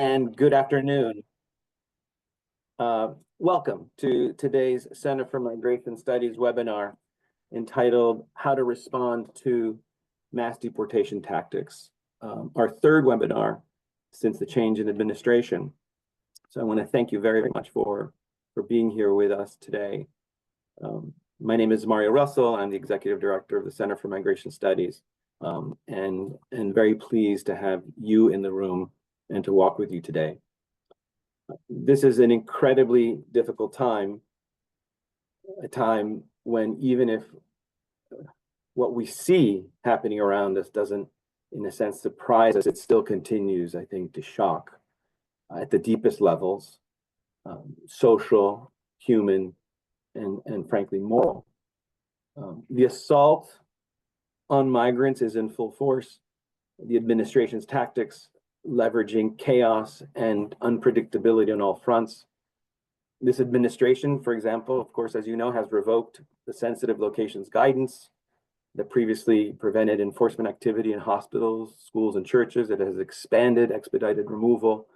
And good afternoon. Welcome to today's Center for Migration Studies webinar entitled How to Respond to Mass Deportation Tactics, our third webinar since the change in administration. So I want to thank you very, very much for being here with us today. My name is Mario Russell. I'm the Executive Director of the Center for Migration Studies, and very pleased to have you in the room and to walk with you today. This is an incredibly difficult time, a time when even if what we see happening around us doesn't, in a sense, surprise us, it still continues, I think, to shock at the deepest levels, social, human, and frankly, moral. The assault on migrants is in full force. The administration's tactics leveraging chaos and unpredictability on all fronts. This administration, for example, of course, as you know, has revoked the sensitive locations guidance that previously prevented enforcement activity in hospitals, schools, and churches. It has expanded expedited removal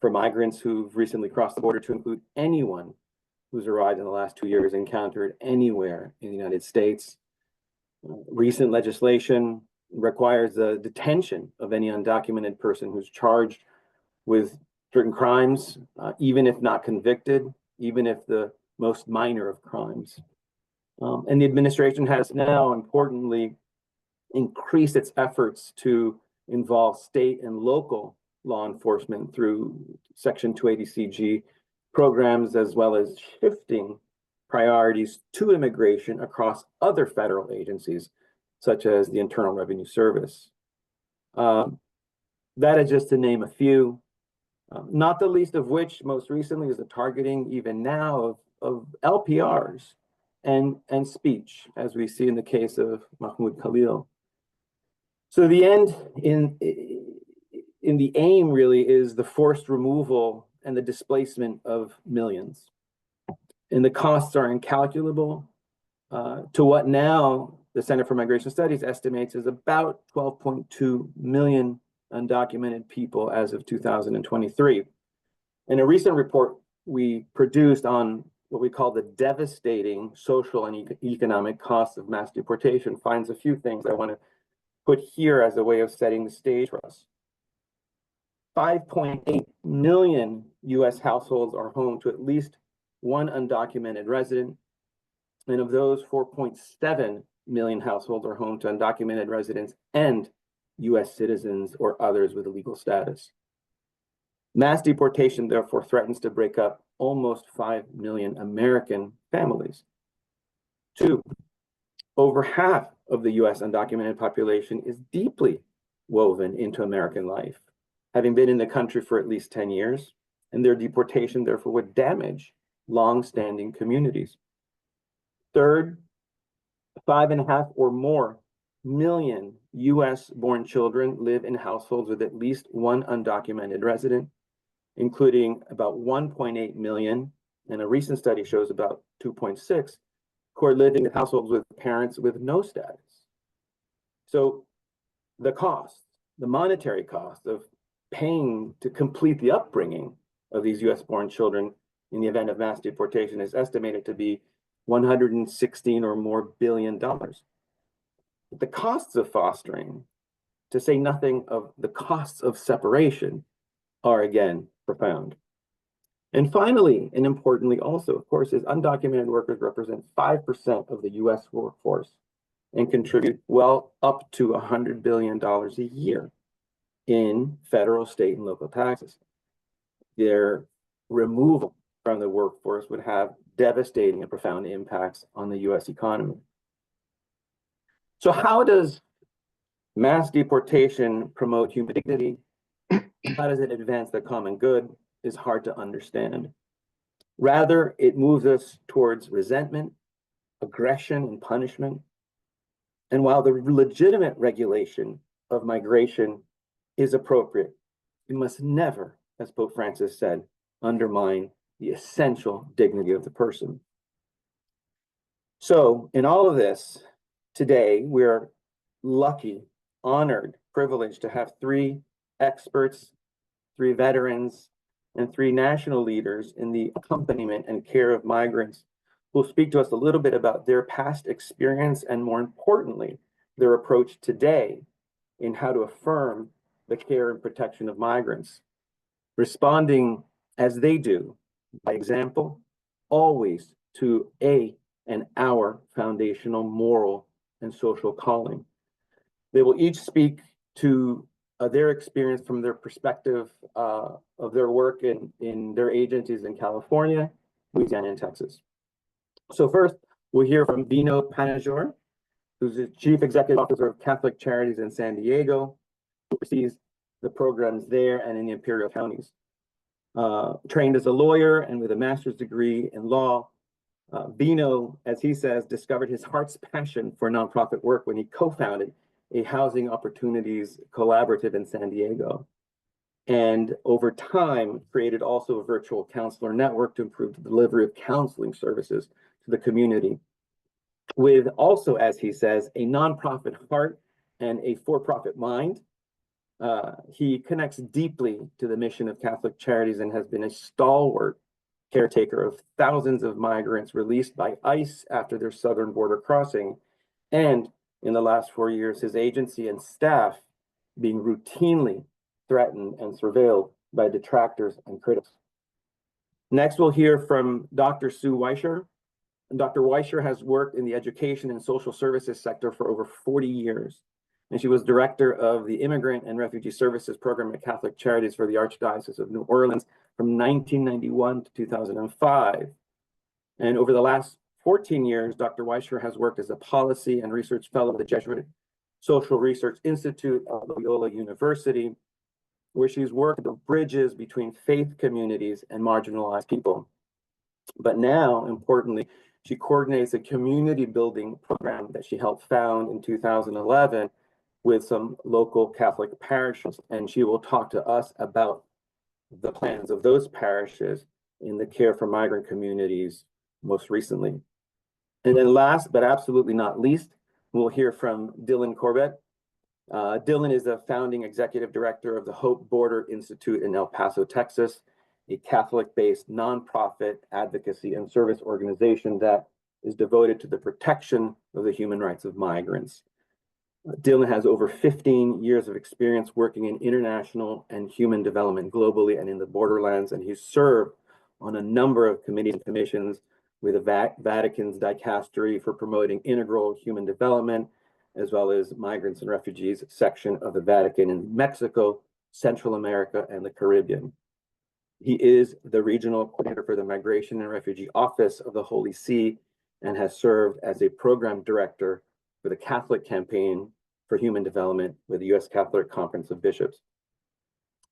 for migrants who've recently crossed the border to include anyone who's arrived in the last 2 years encountered anywhere in the United States. Recent legislation requires the detention of any undocumented person who's charged with certain crimes, even if not convicted, even if the most minor of crimes. And the administration has now, importantly, increased its efforts to involve state and local law enforcement through Section 280CG programs, as well as shifting priorities to immigration across other federal agencies, such as the Internal Revenue Service. That is just to name a few, not the least of which most recently is the targeting even now of LPRs and speech, as we see in the case of Mahmoud Khalil. So the end in the aim really is the forced removal and the displacement of millions. And the costs are incalculable to what now the Center for Migration Studies estimates is about 12.2 million undocumented people as of 2023. In a recent report we produced on what we call the devastating social and economic costs of mass deportation finds a few things I want to put here as a way of setting the stage for us. 5.8 million US households are home to at least one undocumented resident, and of those, 4.7 million households are home to undocumented residents and US citizens or others with a legal status. Mass deportation, therefore, threatens to break up almost 5 million American families. 2, over half of the US undocumented population is deeply woven into American life, having been in the country for at least 10 years, and their deportation, therefore, would damage long-standing communities. 3rd, 5.5 or more million US-born children live in households with at least one undocumented resident, including about 1.8 million, and a recent study shows about 2.6, who are living in households with parents with no status. So the cost, the monetary cost of paying to complete the upbringing of these US-born children in the event of mass deportation is estimated to be $116 or more billion. But the costs of fostering, to say nothing of the costs of separation, are again profound. And finally, and importantly also, of course, is undocumented workers represent 5% of the US workforce and contribute well up to $100 billion a year in federal, state, and local taxes. Their removal from the workforce would have devastating and profound impacts on the US economy. So how does mass deportation promote human dignity? How does it advance the common good is hard to understand. Rather, it moves us towards resentment, aggression, and punishment. And while the legitimate regulation of migration is appropriate, it must never, as Pope Francis said, undermine the essential dignity of the person. So in all of this, today, we're lucky, honored, privileged to have 3 experts 3 veterans, and 3 national leaders in the accompaniment and care of migrants, who will speak to us a little bit about their past experience and, more importantly, their approach today in how to affirm the care and protection of migrants, responding as they do by example, always to and our foundational moral and social calling. They will each speak to their experience from their perspective of their work in their agencies in California, Louisiana, and Texas. So first, we'll hear from Vino Panajor, who's the Chief Executive Officer of Catholic Charities in San Diego, who oversees the programs there and in the Imperial Counties. Trained as a lawyer and with a master's degree in law, Vino, as he says, discovered his heart's passion for nonprofit work when he co-founded a housing opportunities collaborative in San Diego. And over time, created also a virtual counselor network to improve the delivery of counseling services to the community. With also, as he says, a nonprofit heart and a for-profit mind, he connects deeply to the mission of Catholic Charities and has been a stalwart caretaker of thousands of migrants released by ICE after their southern border crossing. And in the last 4 years, his agency and staff being routinely threatened and surveilled by detractors and critics. Next, we'll hear from Dr. Sue Weischer. Dr. Weischer has worked in the education and social services sector for over 40 years. And she was director of the Immigrant and Refugee Services Program at Catholic Charities for the Archdiocese of New Orleans from 1991 to 2005. And over the last 14 years, Dr. Weischer has worked as a policy and research fellow at the Jesuit Social Research Institute at Loyola University, where she's worked the bridges between faith communities and marginalized people. But now, importantly, she coordinates a community building program that she helped found in 2011 with some local Catholic parishes. And she will talk to us about the plans of those parishes in the care for migrant communities most recently. And then last, but absolutely not least, we'll hear from Dylan Corbett. Dylan is the founding executive director of the Hope Border Institute in El Paso, Texas, a Catholic-based nonprofit advocacy and service organization that is devoted to the protection of the human rights of migrants. Dylan has over 15 years of experience working in international and human development globally and in the borderlands, and he's served on a number of committees and commissions with the Vatican's dicastery for promoting integral human development, as well as migrants and refugees section of the Vatican in Mexico, Central America, and the Caribbean. He is the regional coordinator for the Migration and Refugee Office of the Holy See and has served as a program director for the Catholic Campaign for Human Development with the U.S. Catholic Conference of Bishops.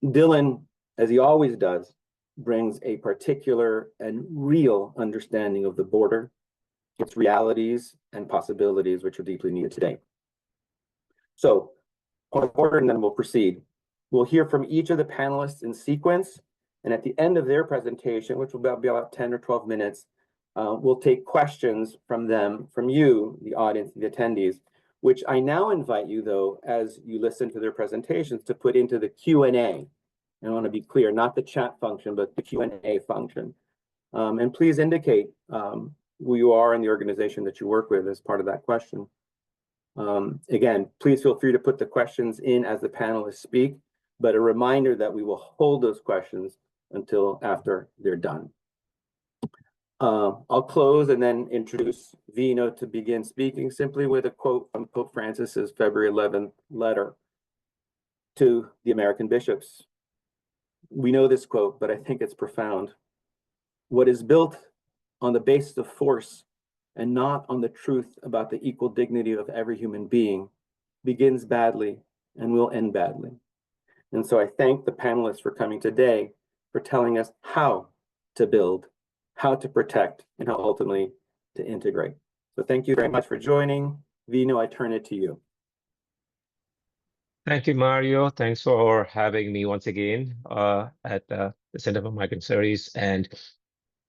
Dylan, as he always does, brings a particular and real understanding of the border, its realities and possibilities, which are deeply needed today. So, point of order, and then we'll proceed. We'll hear from each of the panelists in sequence, and at the end of their presentation, which will be about 10 or 12 minutes, we'll take questions from them, from you, the audience, the attendees, which I now invite you, though, as you listen to their presentations, to put into the Q&A. I want to be clear, not the chat function, but the Q&A function. And please indicate who you are and the organization that you work with as part of that question. Again, please feel free to put the questions in as the panelists speak, but a reminder that we will hold those questions until after they're done. I'll close and then introduce Vino to begin speaking simply with a quote from Pope Francis's February 11th letter to the American bishops. We know this quote, but I think it's profound. What is built on the basis of force and not on the truth about the equal dignity of every human being begins badly and will end badly. And so I thank the panelists for coming today, for telling us how to build, how to protect, and how ultimately to integrate. So thank you very much for joining. Vino, I turn it to you. Thank you, Mario. Thanks for having me once again at the Center for Migrant Studies. And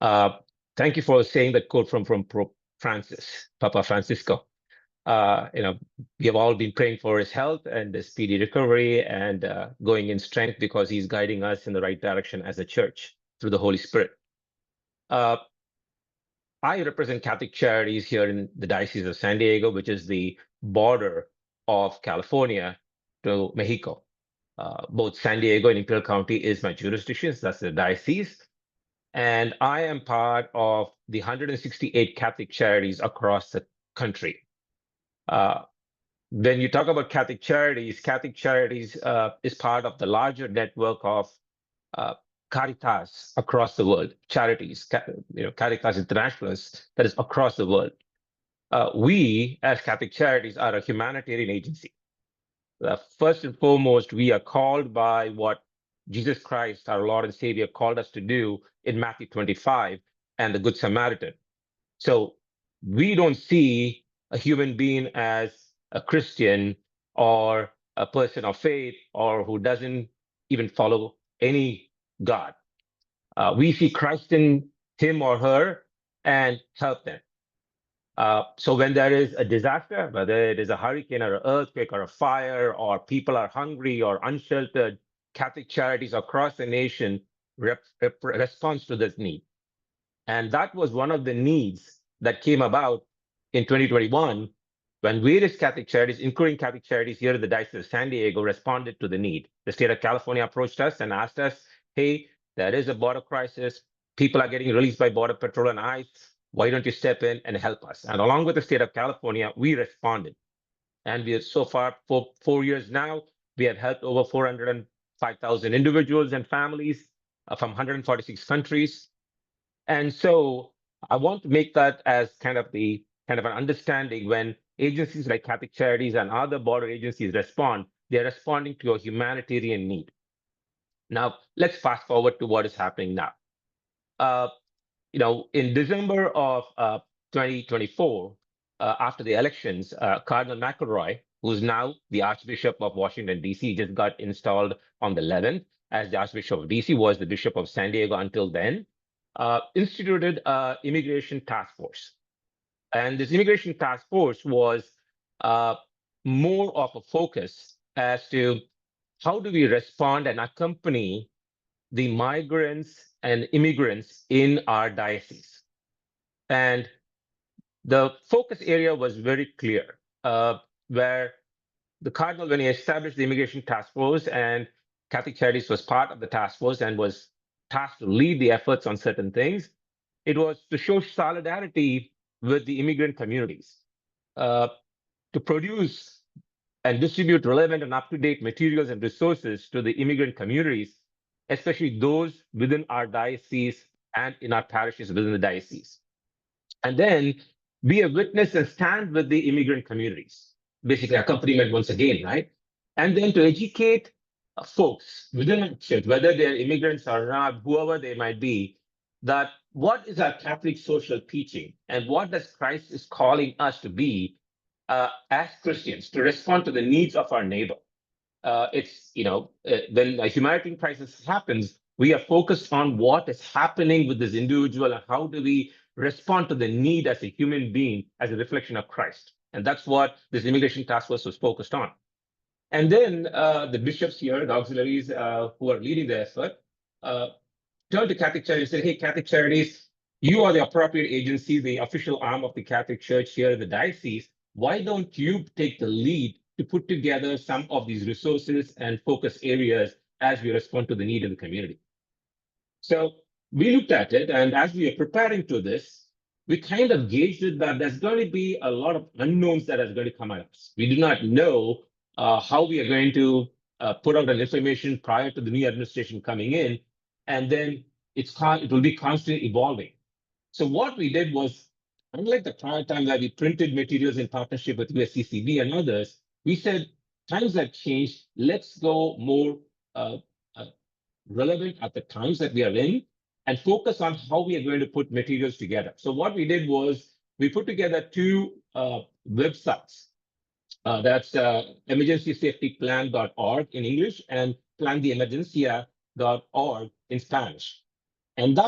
thank you for saying that quote from Pope Francis, Papa Francisco. We have all been praying for his health and the speedy recovery and going in strength because he's guiding us in the right direction as a church through the Holy Spirit. I represent Catholic Charities here in the Diocese of San Diego, which is the border of California to Mexico. Both San Diego and Imperial County is my jurisdiction, so that's the diocese. And I am part of the 168 Catholic Charities across the country. When you talk about Catholic Charities is part of the larger network of Caritas across the world, charities, Caritas Internationalists, that is across the world. We, as Catholic Charities, are a humanitarian agency. First and foremost, we are called by what Jesus Christ, our Lord and Savior, called us to do in Matthew 25 and the Good Samaritan. So we don't see a human being as a Christian or a person of faith or who doesn't even follow any God. We see Christ in him or her and help them. So when there is a disaster, whether it is a hurricane or an earthquake or a fire, or people are hungry or unsheltered, Catholic Charities across the nation responds to this need. And that was one of the needs that came about in 2021 when various Catholic Charities, including Catholic Charities here at the Diocese of San Diego, responded to the need. The state of California approached us and asked us, hey, there is a border crisis. People are getting released by Border Patrol and ICE. Why don't you step in and help us? And along with the state of California, we responded. And we have so far, for 4 years now, we have helped over 405,000 individuals and families from 146 countries. And so I want to make that as kind of an understanding when agencies like Catholic Charities and other border agencies respond, they're responding to a humanitarian need. Now, let's fast forward to what is happening now. In December of 2024, after the elections, Cardinal McElroy, who's now the Archbishop of Washington, D.C., just got installed on the 11th as the Archbishop of D.C., was the Bishop of San Diego until then, instituted an immigration task force. And this immigration task force was more of a focus as to how do we respond and accompany the migrants and immigrants in our diocese. And the focus area was very clear, where the Cardinal, when he established the immigration task force, and Catholic Charities was part of the task force and was tasked to lead the efforts on certain things, it was to show solidarity with the immigrant communities, to produce and distribute relevant and up-to-date materials and resources to the immigrant communities, especially those within our diocese and in our parishes within the diocese. And then be a witness and stand with the immigrant communities, basically accompaniment once again, right? And then to educate folks within our church, whether they're immigrants or not, whoever they might be, that what is our Catholic social teaching and what does Christ is calling us to be as Christians to respond to the needs of our neighbor. When a humanitarian crisis happens, we are focused on what is happening with this individual and how do we respond to the need as a human being as a reflection of Christ. And that's what this immigration task force was focused on. And then the bishops here, the auxiliaries who are leading the effort, turned to Catholic Charities and said, hey, Catholic Charities, you are the appropriate agency, the official arm of the Catholic Church here in the diocese. Why don't you take the lead to put together some of these resources and focus areas as we respond to the need in the community? So we looked at it, and as we are preparing to this, we kind of gauged it that there's going to be a lot of unknowns that are going to come at us. We do not know how we are going to put out an information prior to the new administration coming in, and then it will be constantly evolving. So what we did was, unlike the prior time that we printed materials in partnership with USCCB and others, we said, times have changed, let's go more relevant at the times that we are in and focus on how we are going to put materials together. So what we did was we put together two websites. That's emergencysafetyplan.org in English and plandeemergencia.org in Spanish. And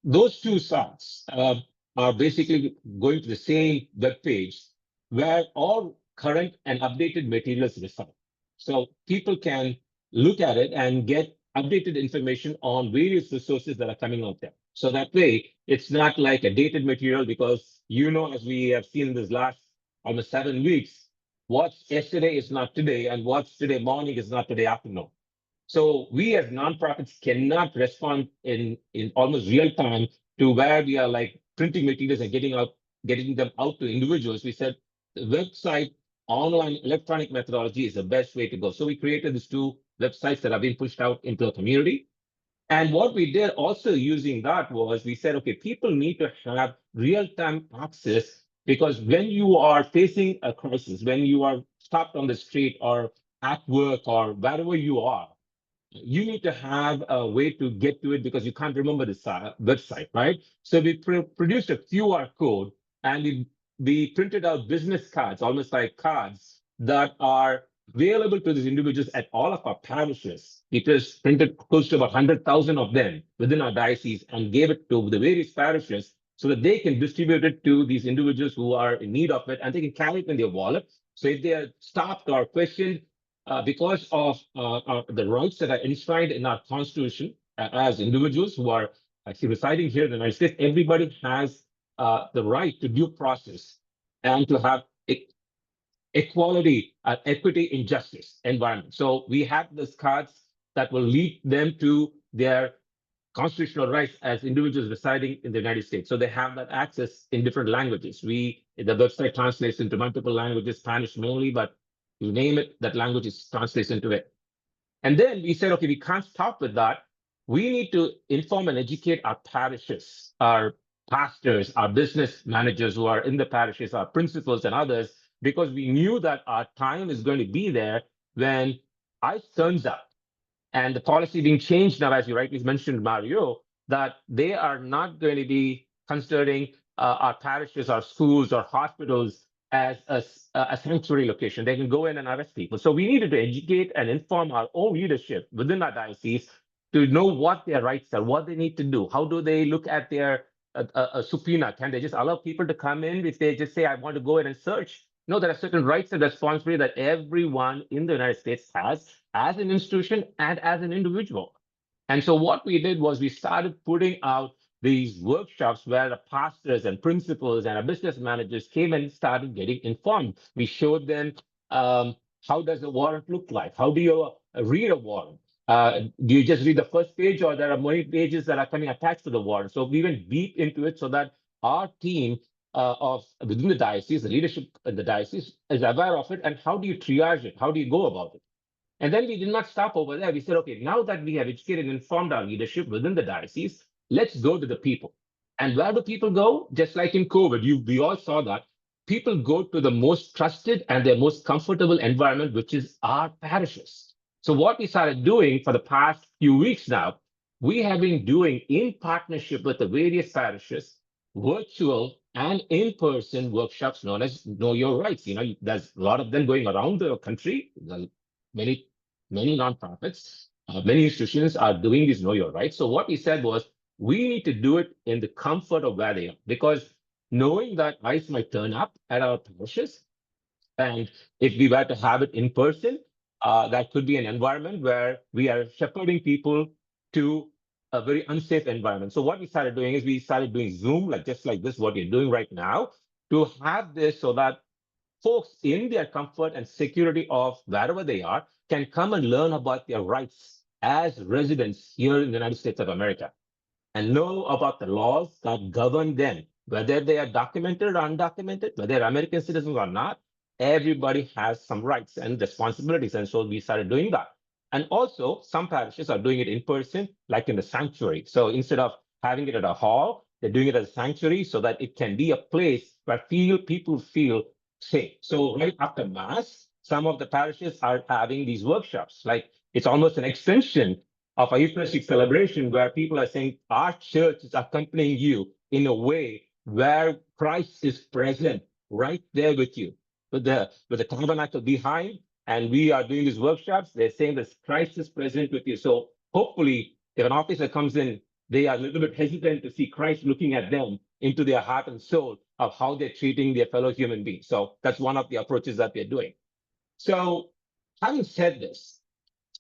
those two sites are basically going to the same web page where all current and updated materials reside. So people can look at it and get updated information on various resources that are coming out there. So that way, it's not like a dated material because, as we have seen in this last almost 7 weeks, what's yesterday is not today, and what's today morning is not today afternoon. So we as nonprofits cannot respond in almost real time to where we are like printing materials and getting them out to individuals. We said the website, online electronic methodology is the best way to go. So we created these two websites that have been pushed out into the community. And what we did also using that was we said, okay, people need to have real-time access because when you are facing a crisis, when you are stopped on the street or at work or wherever you are, you need to have a way to get to it because you can't remember the website, right? So we produced a QR code and we printed out business cards, almost like cards that are available to these individuals at all of our parishes. It was printed close to about 100,000 of them within our diocese and gave it to the various parishes so that they can distribute it to these individuals who are in need of it and they can carry it in their wallet. So if they are stopped or questioned, because of the rights that are enshrined in our Constitution as individuals who are actually residing here in the United States, everybody has the right to due process and to have equality, equity in justice environment. So we have these cards that will lead them to their constitutional rights as individuals residing in the United States. So they have that access in different languages. The website translates into multiple languages, Spanish mainly, but you name it, that language is translates into it. And then we said, okay, we can't stop with that. We need to inform and educate our parishes, our pastors, our business managers who are in the parishes, our principals and others, because we knew that our time is going to be there when ICE turns up. And the policy being changed now, as you rightly mentioned, Mario, that they are not going to be considering our parishes, our schools, or hospitals as a sanctuary location. They can go in and arrest people. So we needed to educate and inform our own leadership within our diocese to know what their rights are, what they need to do. How do they look at their subpoena? Can they just allow people to come in if they just say, I want to go in and search? No, there are certain rights and responsibilities that everyone in the United States has as an institution and as an individual. And so what we did was we started putting out these workshops where the pastors and principals and our business managers came and started getting informed. We showed them how does a warrant look like? How do you read a warrant? Do you just read the first page or there are many pages that are coming attached to the warrant? So we went deep into it so that our team of within the diocese, the leadership in the diocese is aware of it and how do you triage it? How do you go about it? And then we did not stop over there. We said, okay, now that we have educated and informed our leadership within the diocese, let's go to the people. And where do people go? Just like in COVID, we all saw that. People go to the most trusted and their most comfortable environment, which is our parishes. So what we started doing for the past few weeks now, we have been doing in partnership with the various parishes, virtual and in-person workshops known as Know Your Rights. There's a lot of them going around the country. Many many nonprofits, many institutions are doing this Know Your Rights. So what we said was we need to do it in the comfort of where they are, because knowing that ICE might turn up at our parishes, and if we were to have it in person, that could be an environment where we are shepherding people to a very unsafe environment. So what we started doing is we started doing Zoom, like just like this, what you're doing right now, to have this so that folks in their comfort and security of wherever they are can come and learn about their rights as residents here in the United States of America and know about the laws that govern them, whether they are documented or undocumented, whether they're American citizens or not. Everybody has some rights and responsibilities. And so we started doing that. And also, some parishes are doing it in person, like in the sanctuary. So instead of having it at a hall, they're doing it as a sanctuary so that it can be a place where people feel safe. So right after Mass, some of the parishes are having these workshops. Like it's almost an extension of a Eucharistic celebration where people are saying our church is accompanying you in a way where Christ is present right there with you, with the tabernacle behind, and we are doing these workshops. They're saying that Christ is present with you. So hopefully, if an officer comes in, they are a little bit hesitant to see Christ looking at them into their heart and soul, of how they're treating their fellow human beings. So that's one of the approaches that we're doing. So having said this,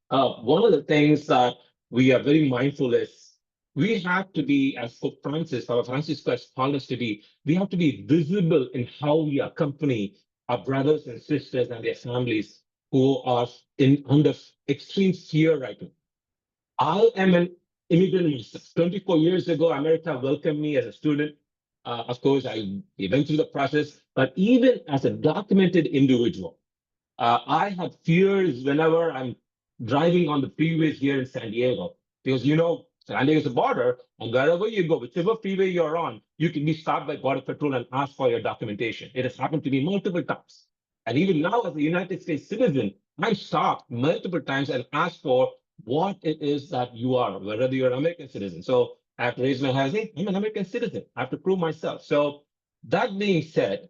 one of the things that we are very mindful is we have to be, as Pope Francis, Papa Francisco has called us to be, we have to be visible in how we accompany our brothers and sisters and their families who are under extreme fear right now. I am an immigrant myself. 24 years ago, America welcomed me as a student. Of course, I went through the process, but even as a documented individual, I have fears whenever I'm driving on the freeways here in San Diego, because San Diego is a border, and wherever you go, whichever freeway you're on, you can be stopped by Border Patrol and asked for your documentation. It has happened to me multiple times. And even now, as a United States citizen, I'm stopped multiple times and asked for what it is that you are, whether you're an American citizen. So I have to raise my hand, hey, I'm an American citizen. I have to prove myself. So that being said,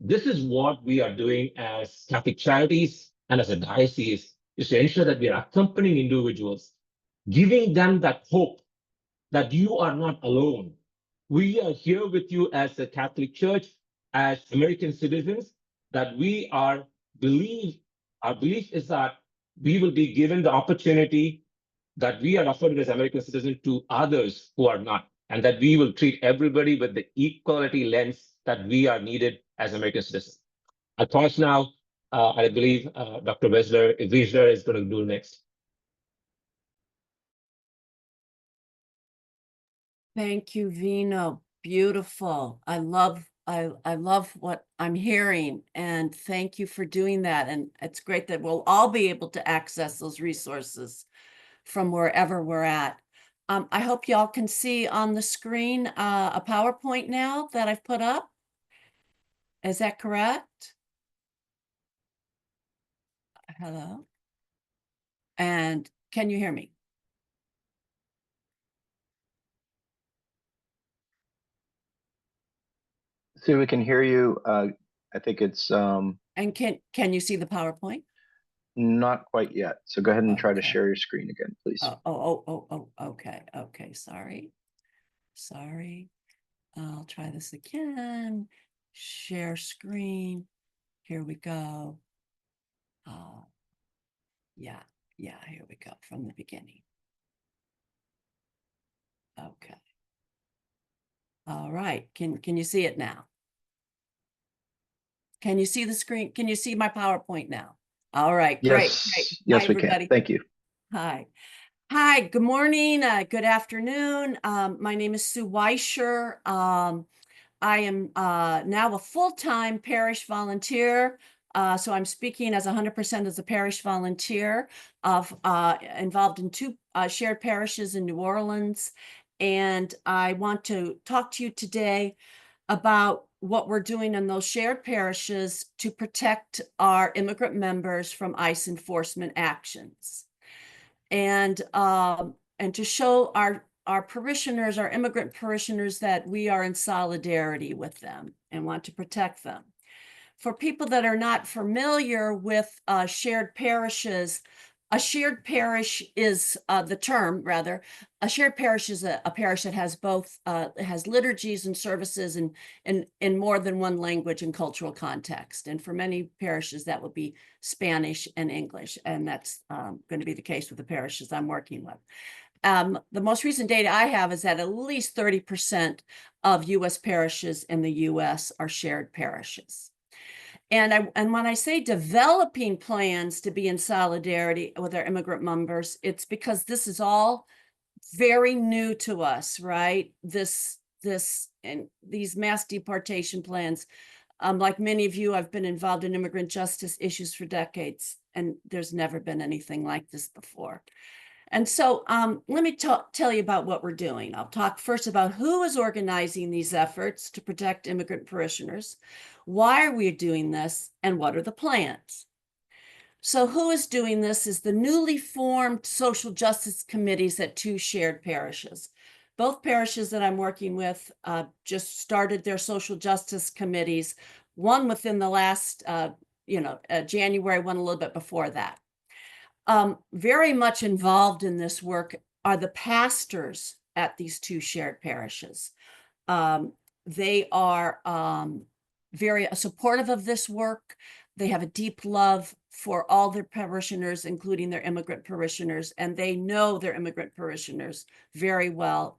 this is what we are doing as Catholic Charities and as a diocese, is to ensure that we are accompanying individuals, giving them that hope that you are not alone. We are here with you as a Catholic Church, as American citizens, that our belief is that we will be given the opportunity that we are offered as American citizens to others who are not, and that we will treat everybody with the equality lens that we are needed as American citizens. I'll pause now. I believe Dr. Wiesler is going to do next. Thank you, Vino. Beautiful. I love what I'm hearing, and thank you for doing that. And it's great that we'll all be able to access those resources from wherever we're at. I hope y'all can see on the screen a PowerPoint now that I've put up. Is that correct? Hello? And can you hear me? See, we can hear you. I think it's And can you see the PowerPoint? not quite yet. So go ahead and try to Okay. share your screen again, please. Okay. Okay, sorry. I'll try this again. Share screen. Here we go. Yeah, here we go from the beginning. Okay. All right, can you see it now? Can you see the screen? Can you see my PowerPoint now? All right, great. Yes, Hi, we can. everybody. Thank you. Hi, good morning, good afternoon. My name is Sue Weischer. I am now a full-time parish volunteer. So I'm speaking as 100% as a parish volunteer involved in two shared parishes in New Orleans. And I want to talk to you today about what we're doing in those shared parishes to protect our immigrant members from ICE enforcement actions. And to show our parishioners, our immigrant parishioners, that we are in solidarity with them and want to protect them. For people that are not familiar with shared parishes, a shared parish is the term, rather. A shared parish is a parish that has both has liturgies and services in more than one language and cultural context. And for many parishes, that would be Spanish and English, and that's going to be the case with the parishes I'm working with. The most recent data I have is that at least 30% of U.S. parishes in the U.S. are shared parishes. And when I say developing plans to be in solidarity with our immigrant members, it's because this is all very new to us, right? This and these mass deportation plans. Like many of you, I've been involved in immigrant justice issues for decades, and there's never been anything like this before. And so let me tell you about what we're doing. I'll talk first about who is organizing these efforts to protect immigrant parishioners, why are we doing this, and what are the plans? So who is doing this is the newly formed social justice committees at two shared parishes. Both parishes that I'm working with just started their social justice committees, one within the last, January, one a little bit before that. Very much involved in this work are the pastors at these two shared parishes. They are very supportive of this work. They have a deep love for all their parishioners, including their immigrant parishioners, and they know their immigrant parishioners very well,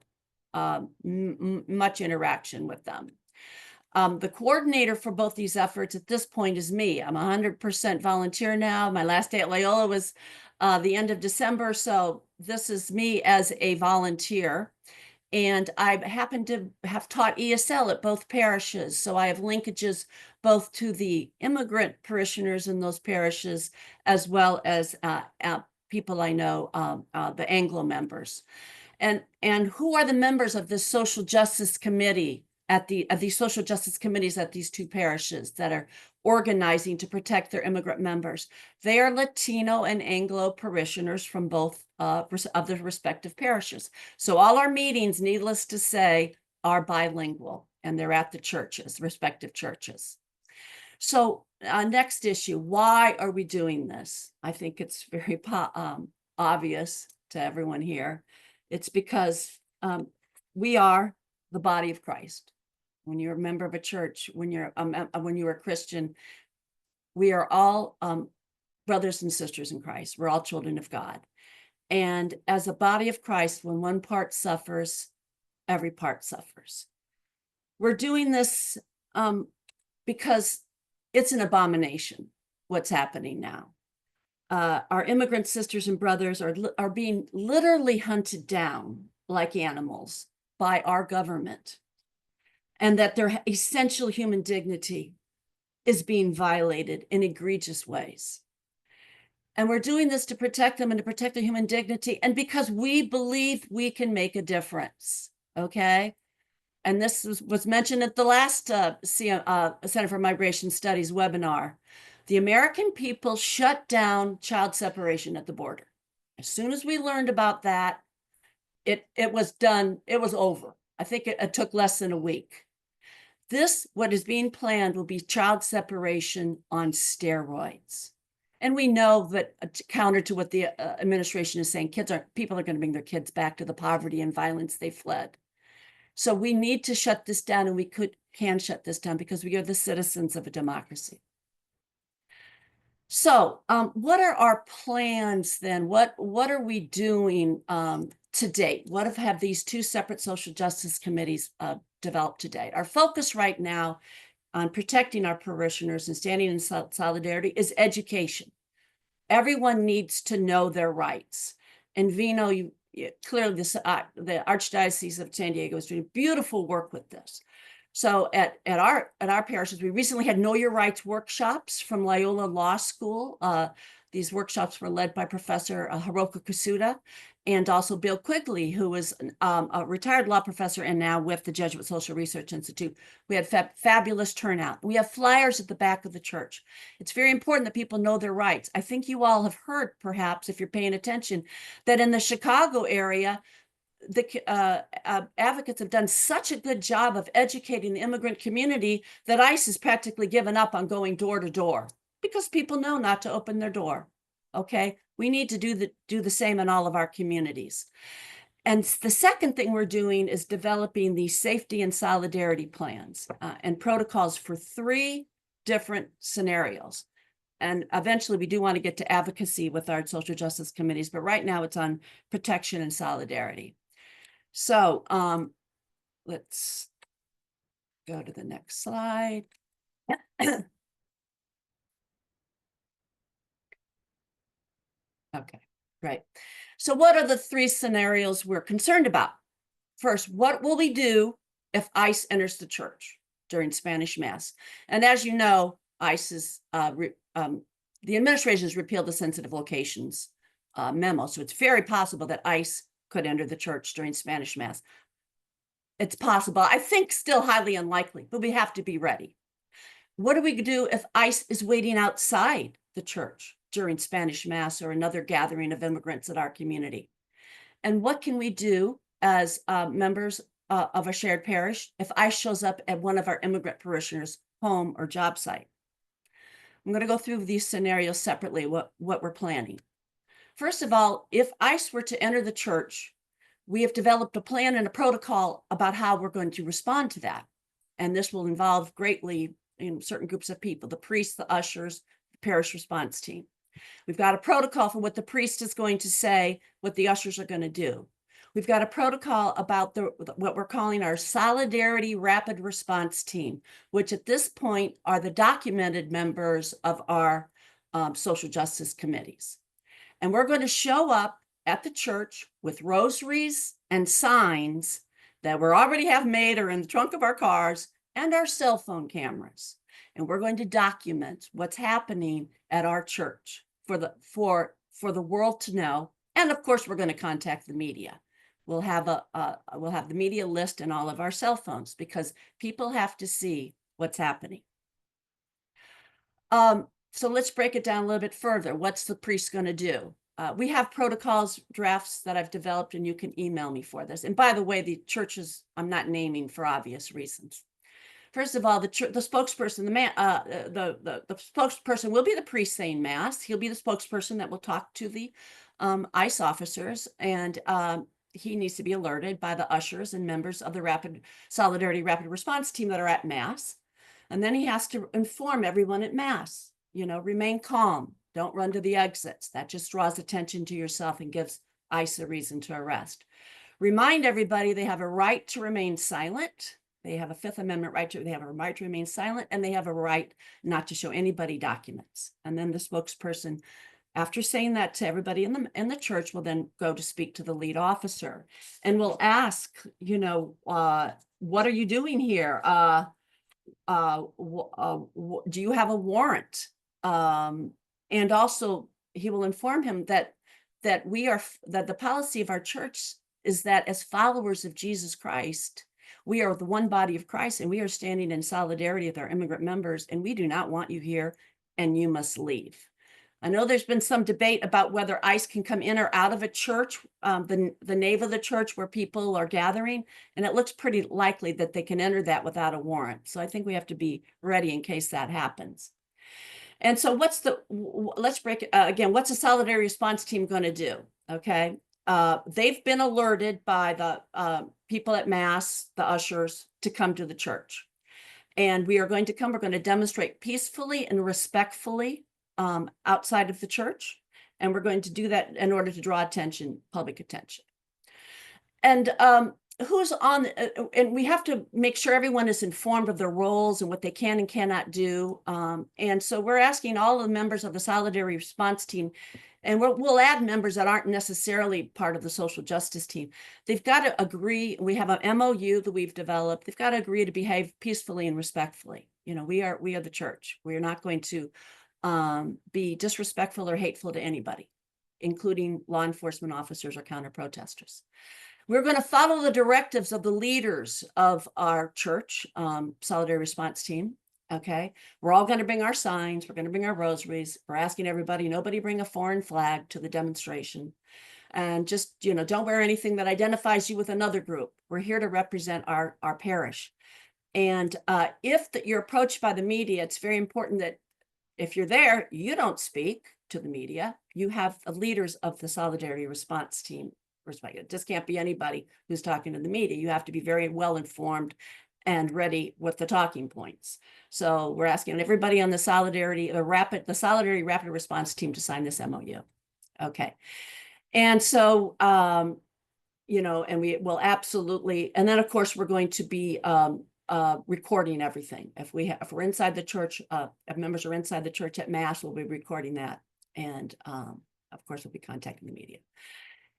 much interaction with them. The coordinator for both these efforts at this point is me. I'm 100% volunteer now. My last day at Loyola was the end of December, so this is me as a volunteer. And I happen to have taught ESL at both parishes, so I have linkages both to the immigrant parishioners in those parishes, as well as people I know, the Anglo members. And who are the members of this social justice committee of these social justice committees at these two parishes that are organizing to protect their immigrant members? They are Latino and Anglo parishioners from both of their respective parishes. So all our meetings, needless to say, are bilingual, and they're at the churches, respective churches. So next issue, why are we doing this? I think it's very obvious to everyone here. It's because we are the body of Christ. When you're a member of a church, when you're a Christian, we are all brothers and sisters in Christ. We're all children of God. And as a body of Christ, when one part suffers, every part suffers. We're doing this because it's an abomination what's happening now. Our immigrant sisters and brothers are being literally hunted down like animals by our government, and that their essential human dignity is being violated in egregious ways. And we're doing this to protect them and to protect their human dignity, and because we believe we can make a difference, okay? And this was mentioned at the last Center for Migration Studies webinar. The American people shut down child separation at the border. As soon as we learned about that, it was done, it was over. I think it took less than a week. What is being planned will be child separation on steroids. And we know that counter to what the administration is saying, people are going to bring their kids back to the poverty and violence they fled. So we need to shut this down, and we can shut this down because we are the citizens of a democracy. So what are our plans then? What are we doing to date? What have these two separate social justice committees developed to date? Our focus right now on protecting our parishioners and standing in solidarity is education. Everyone needs to know their rights. And Vino, clearly the Archdiocese of San Diego is doing beautiful work with this. So at our parishes, we recently had Know Your Rights workshops from Loyola Law School. These workshops were led by Professor Hiroka Kusuda and also Bill Quigley, who is a retired law professor and now with the Jesuit Social Research Institute. We had fabulous turnout. We have flyers at the back of the church. It's very important that people know their rights. I think you all have heard, perhaps, if you're paying attention, that in the Chicago area, the advocates have done such a good job of educating the immigrant community that ICE has practically given up on going door to door because people know not to open their door. Okay, we need to do the same in all of our communities. And the second thing we're doing is developing these safety and solidarity plans and protocols for 3 different scenarios. And eventually we do want to get to advocacy with our social justice committees, but right now it's on protection and solidarity. So let's go to the next slide. Okay, great. So what are the 3 scenarios we're concerned about? First, what will we do if ICE enters the church during Spanish Mass? And as you know, ICE is, the administration has repealed the sensitive locations memo. So it's very possible that ICE could enter the church during Spanish Mass. It's possible. I think still highly unlikely, but we have to be ready. What do we do if ICE is waiting outside the church during Spanish Mass or another gathering of immigrants at our community? And what can we do as members of a shared parish if ICE shows up at one of our immigrant parishioners' home or job site? I'm going to go through these scenarios separately, what we're planning. First of all, if ICE were to enter the church, we have developed a plan and a protocol about how we're going to respond to that. And this will involve greatly in certain groups of people, the priests, the ushers, the parish response team. We've got a protocol for what the priest is going to say, what the ushers are going to do. We've got a protocol about what we're calling our Solidarity Rapid Response Team, which at this point are the documented members of our social justice committees. And we're going to show up at the church with rosaries and signs that we already have made or in the trunk of our cars and our cell phone cameras. And we're going to document what's happening at our church for the world to know. And of course, we're going to contact the media. We'll have the media list in all of our cell phones because people have to see what's happening. So let's break it down a little bit further. What's the priest going to do? We have protocols drafts that I've developed, and you can email me for this. And by the way, the churches I'm not naming for obvious reasons. First of all, the spokesperson, the spokesperson will be the priest saying mass. He'll be the spokesperson that will talk to the ICE officers, and he needs to be alerted by the ushers and members of the Solidarity Rapid Response Team that are at mass. And then he has to inform everyone at mass, remain calm. Don't run to the exits. That just draws attention to yourself and gives ICE a reason to arrest. Remind everybody they have a right to remain silent. They have a Fifth Amendment right they have a right to remain silent, and they have a right not to show anybody documents. And then the spokesperson, after saying that to everybody in the church, will then go to speak to the lead officer and will ask, what are you doing here? Do you have a warrant? And also he will inform him that the policy of our church is that as followers of Jesus Christ, we are the one body of Christ, and we are standing in solidarity with our immigrant members, and we do not want you here, and you must leave. I know there's been some debate about whether ICE can come in or out of a church, the nave of the church where people are gathering, and it looks pretty likely that they can enter that without a warrant. So I think we have to be ready in case that happens. And so let's break it again, what's a Solidarity Response Team going to do? Okay. They've been alerted by the people at mass, the ushers, to come to the church. And we're going to demonstrate peacefully and respectfully outside of the church. And we're going to do that in order to draw public attention. And who's on, and we have to make sure everyone is informed of their roles and what they can and cannot do. And so we're asking all of the members of the Solidarity Response Team, and we'll add members that aren't necessarily part of the social justice team. They've got to agree. We have an MOU that we've developed. They've got to agree to behave peacefully and respectfully. We are the church. We are not going to be disrespectful or hateful to anybody, including law enforcement officers or counter protesters. We're going to follow the directives of the leaders of our church, Solidarity Response Team. Okay, we're all going to bring our signs. We're going to bring our rosaries. We're asking everybody, nobody bring a foreign flag to the demonstration. And just, don't wear anything that identifies you with another group. We're here to represent our parish. And if you're approached by the media, it's very important that if you're there, you don't speak to the media. You have the leaders of the Solidarity Response Team. It just can't be anybody who's talking to the media. You have to be very well informed and ready with the talking points. So we're asking everybody on the Solidarity Rapid Response Team to sign this MOU. Okay. And so, and we will absolutely, and then of course we're going to be recording everything. If we're inside the church, if members are inside the church at mass, we'll be recording that. And of course we'll be contacting the media.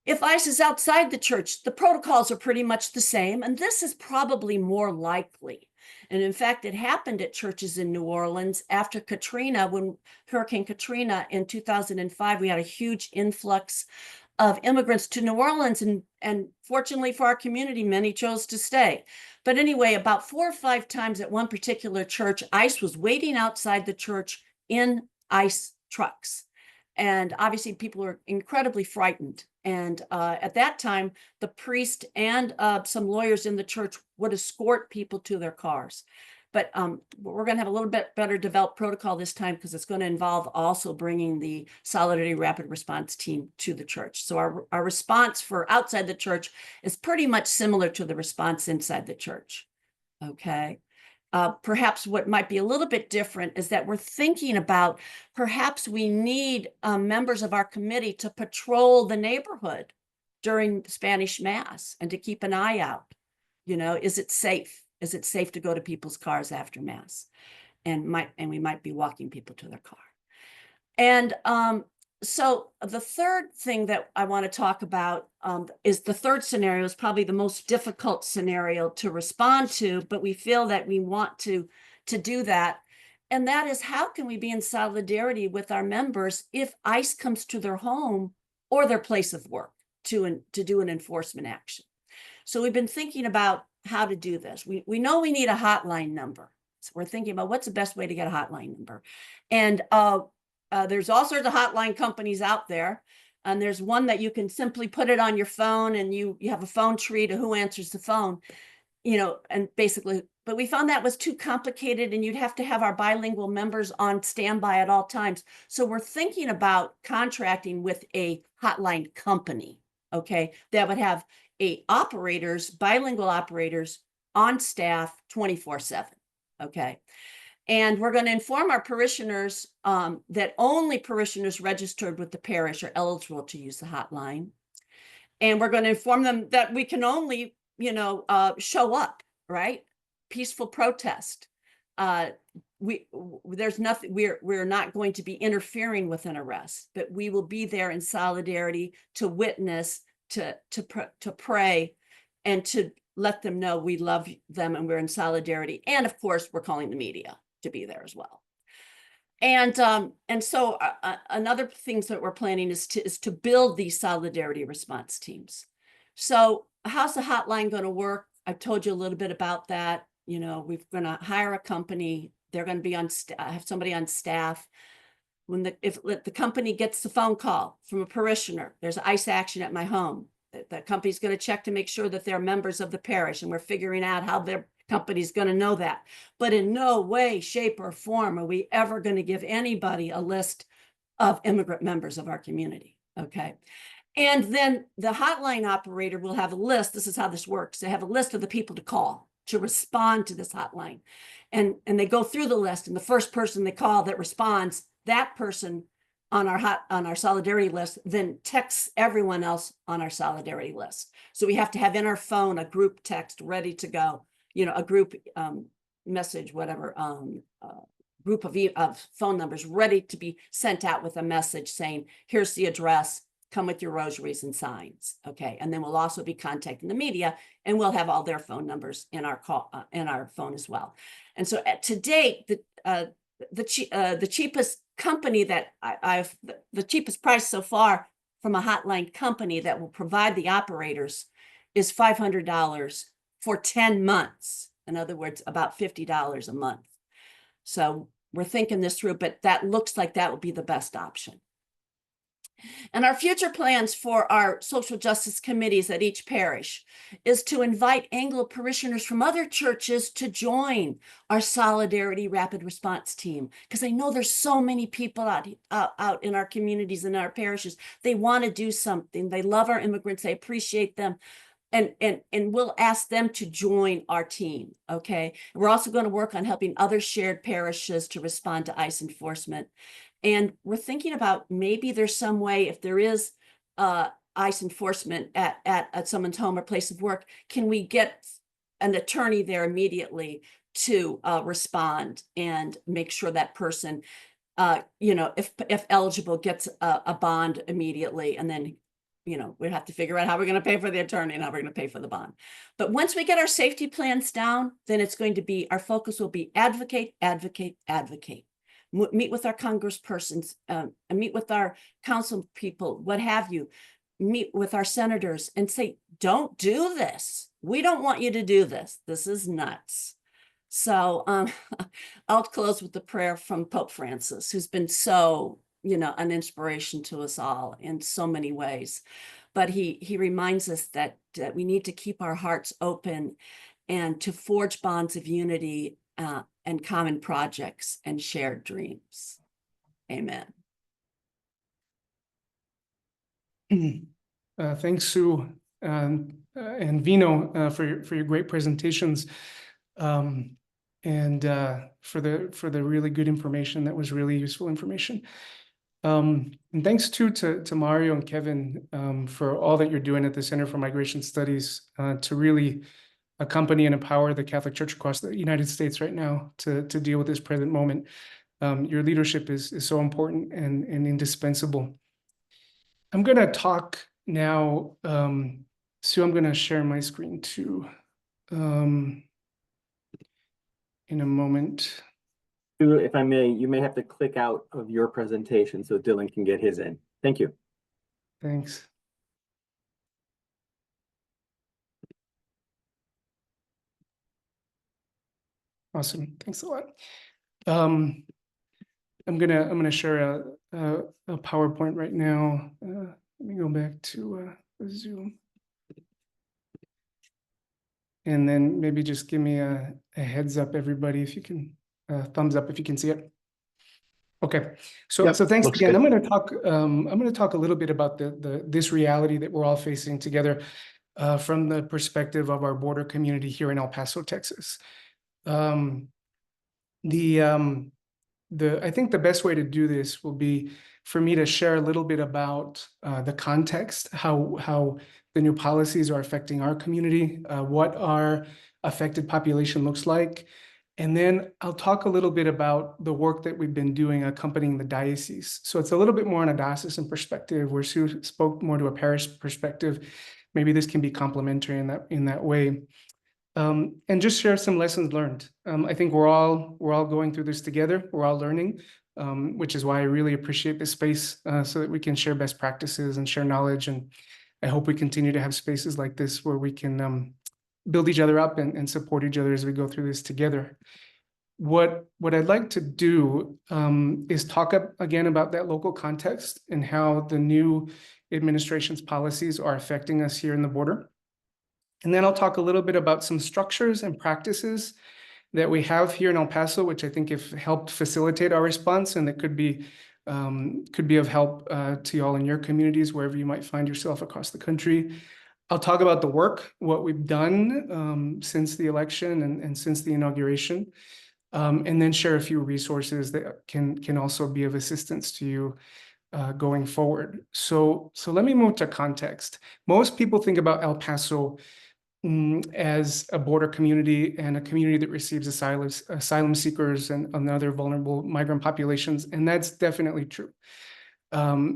If ICE is outside the church, the protocols are pretty much the same, and this is probably more likely. And in fact, it happened at churches in New Orleans after Katrina, when Hurricane Katrina in 2005, we had a huge influx of immigrants to New Orleans, and fortunately for our community, many chose to stay. But anyway, about 4 or 5 times at one particular church, ICE was waiting outside the church in ICE trucks. And obviously people were incredibly frightened. And at that time, the priest and some lawyers in the church would escort people to their cars. But we're going to have a little bit better developed protocol this time, because it's going to involve also bringing the Solidarity Rapid Response Team to the church. So our response for outside the church is pretty much similar to the response inside the church. Okay. Perhaps what might be a little bit different is that we're thinking about perhaps we need members of our committee to patrol the neighborhood during Spanish Mass and to keep an eye out. You know, is it safe? Is it safe to go to people's cars after Mass? And we might be walking people to their car. And so the third thing that I want to talk about is the third scenario is probably the most difficult scenario to respond to, but we feel that we want to do that. And that is, how can we be in solidarity with our members if ICE comes to their home or their place of work to do an enforcement action? So we've been thinking about how to do this. We know we need a hotline number. So we're thinking about what's the best way to get a hotline number. And there's all sorts of hotline companies out there. And there's one that you can simply put it on your phone and you have a phone tree to who answers the phone, you know, and basically, but we found that was too complicated and you'd have to have our bilingual members on standby at all times. So we're thinking about contracting with a hotline company, okay, that would have bilingual operators on staff 24/7, okay? And we're going to inform our parishioners that only parishioners registered with the parish are eligible to use the hotline. And we're going to inform them that we can only, you know, show up, right? Peaceful protest. There's nothing, we're not going to be interfering with an arrest, but we will be there in solidarity to witness, to pray, and to let them know we love them and we're in solidarity. And of course, we're calling the media to be there as well. And so another things that we're planning is to build these solidarity response teams. So how's the hotline going to work? I've told you a little bit about that. You know, we're going to hire a company. They're going to be have somebody on staff. If the company gets the phone call from a parishioner, there's ICE action at my home. The company's going to check to make sure that they're members of the parish, and we're figuring out how their company's going to know that. But in no way, shape, or form are we ever going to give anybody a list of immigrant members of our community, okay? And then the hotline operator will have a list. This is how this works. They have a list of the people to call to respond to this hotline. And they go through the list, and the first person they call that responds, that person on our solidarity list then texts everyone else on our solidarity list. So we have to have in our phone a group text ready to go, you know, a group message, whatever, group of phone numbers ready to be sent out with a message saying, here's the address, come with your rosaries and signs, okay? And then we'll also be contacting the media, and we'll have all their phone numbers in our phone as well. And so to date, the cheapest company that the cheapest price so far from a hotline company that will provide the operators is $500 for 10 months. In other words, about $50 a month. So we're thinking this through, but that looks like that will be the best option. And our future plans for our social justice committees at each parish is to invite Anglo parishioners from other churches to join our Solidarity Rapid Response Team. Because I know there's so many people out in our communities and our parishes. They want to do something. They love our immigrants. They appreciate them. And we'll ask them to join our team, okay? We're also going to work on helping other shared parishes to respond to ICE enforcement. And we're thinking about maybe there's some way, if there is ICE enforcement at someone's home or place of work, can we get an attorney there immediately to respond and make sure that person, you know, if eligible, gets a bond immediately, and then, you know, we'd have to figure out how we're going to pay for the attorney and how we're going to pay for the bond. But once we get our safety plans down, then it's going to be, our focus will be advocate, advocate, advocate. Meet with our congresspersons, meet with our council people, what have you, meet with our senators and say, don't do this. We don't want you to do this. This is nuts. So I'll close with the prayer from Pope Francis, who's been so, you know, an inspiration to us all in so many ways. But he reminds us that we need to keep our hearts open and to forge bonds of unity and common projects and shared dreams. Amen. Thanks, Sue and Vino, for your great presentations. And and for the really good information. That was really useful information. And thanks too to Mario and Kevin for all that you're doing at the Center for Migration Studies to really accompany and empower the Catholic Church across the United States right now to deal with this present moment. Your leadership is so important and indispensable. I'm going to talk now. Sue, I'm going to share my screen too in a moment. If I may, you may have to click out of your presentation so Dylan can get his in. Thank you. Thanks. Awesome. Thanks a lot. I'm gonna share a PowerPoint right now. Let me go back to Zoom. And then maybe just give me a heads up, everybody, if you can, thumbs up if you can see it. Okay, so Yep, thanks looks again. good. I'm gonna talk a little bit about this reality that we're all facing together from the perspective of our border community here in El Paso, Texas. I think the best way to do this will be for me to share a little bit about the context, how the new policies are affecting our community, what our affected population looks like. And then I'll talk a little bit about the work that we've been doing accompanying the diocese. So it's a little bit more on a diocesan perspective, where Sue spoke more to a parish perspective. Maybe this can be complementary in that way. And just share some lessons learned. I think we're all going through this together. We're all learning, which is why I really appreciate this space so that we can share best practices and share knowledge. And I hope we continue to have spaces like this where we can build each other up and support each other as we go through this together. What I'd like to do is talk again about that local context and how the new administration's policies are affecting us here in the border. And then I'll talk a little bit about some structures and practices that we have here in El Paso, which I think have helped facilitate our response, and that could be of help to y'all in your communities, wherever you might find yourself across the country. I'll talk about the work, what we've done since the election and since the inauguration, and then share a few resources that can also be of assistance to you going forward. So let me move to context. Most people think about El Paso as a border community and a community that receives asylum seekers and other vulnerable migrant populations, and that's definitely true.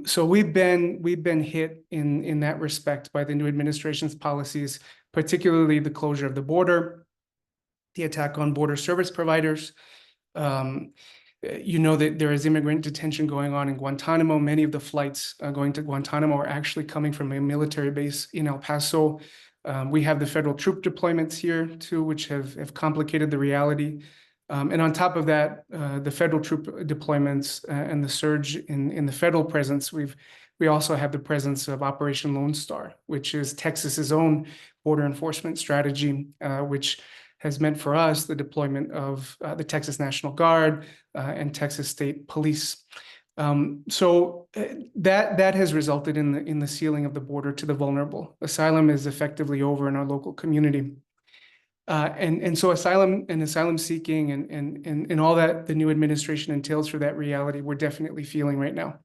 So we've been hit in that respect by the new administration's policies, particularly the closure of the border, the attack on border service providers. You know that there is immigrant detention going on in Guantanamo. Many of the flights going to Guantanamo are actually coming from a military base in El Paso. We have the federal troop deployments here too, which have complicated the reality. And on top of that, the federal troop deployments and the surge in the federal presence, we also have the presence of Operation Lone Star, which is Texas's own border enforcement strategy, which has meant for us the deployment of the Texas National Guard and Texas State Police. So that has resulted in the sealing of the border to the vulnerable. Asylum is effectively over in our local community. And so asylum seeking and all that the new administration entails for that reality, we're definitely feeling right now.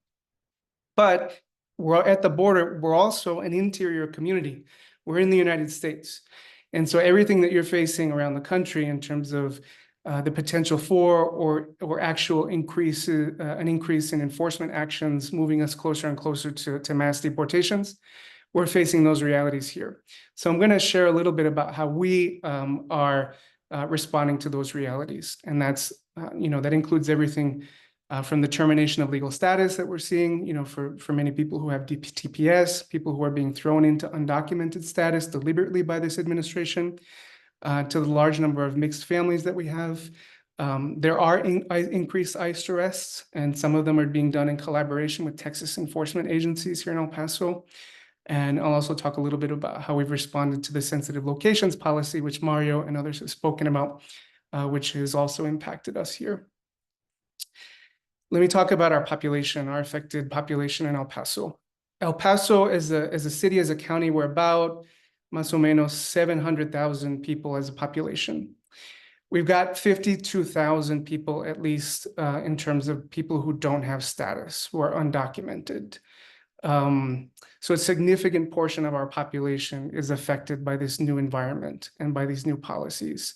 But we're at the border, we're also an interior community. We're in the United States. And so everything that you're facing around the country in terms of the potential for or actual increase, an increase in enforcement actions, moving us closer and closer to mass deportations, we're facing those realities here. So I'm going to share a little bit about how we are responding to those realities. And that's, that includes everything from the termination of legal status that we're seeing, for many people who have TPS, people who are being thrown into undocumented status deliberately by this administration, to the large number of mixed families that we have. There are increased ICE arrests, and some of them are being done in collaboration with Texas enforcement agencies here in El Paso. And I'll also talk a little bit about how we've responded to the sensitive locations policy, which Mario and others have spoken about, which has also impacted us here. Let me talk about our population, our affected population in El Paso. El Paso as a city, as a county, we're about más o menos 700,000 people as a population. We've got 52,000 people, at least in terms of people who don't have status, who are undocumented. So a significant portion of our population is affected by this new environment and by these new policies.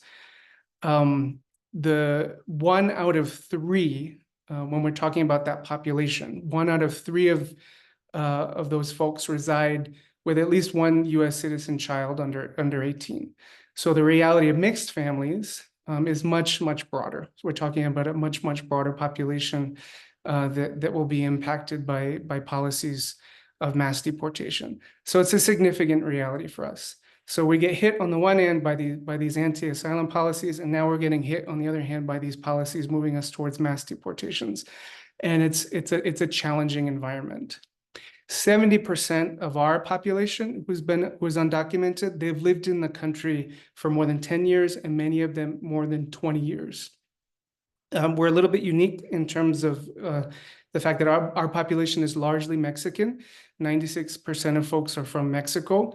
The 1 out of 3, when we're talking about that population, 1 out of 3 of those folks reside with at least one U.S. citizen child under 18. So the reality of mixed families is much broader. So we're talking about a much broader population that will be impacted by policies of mass deportation. So it's a significant reality for us. So we get hit on the one hand by these anti-asylum policies, and now we're getting hit on the other hand by these policies moving us towards mass deportations. And it's a challenging environment. 70% of our population who's undocumented, they've lived in the country for more than 10 years, and many of them more than 20 years. We're a little bit unique in terms of the fact that our population is largely Mexican. 96% of folks are from Mexico.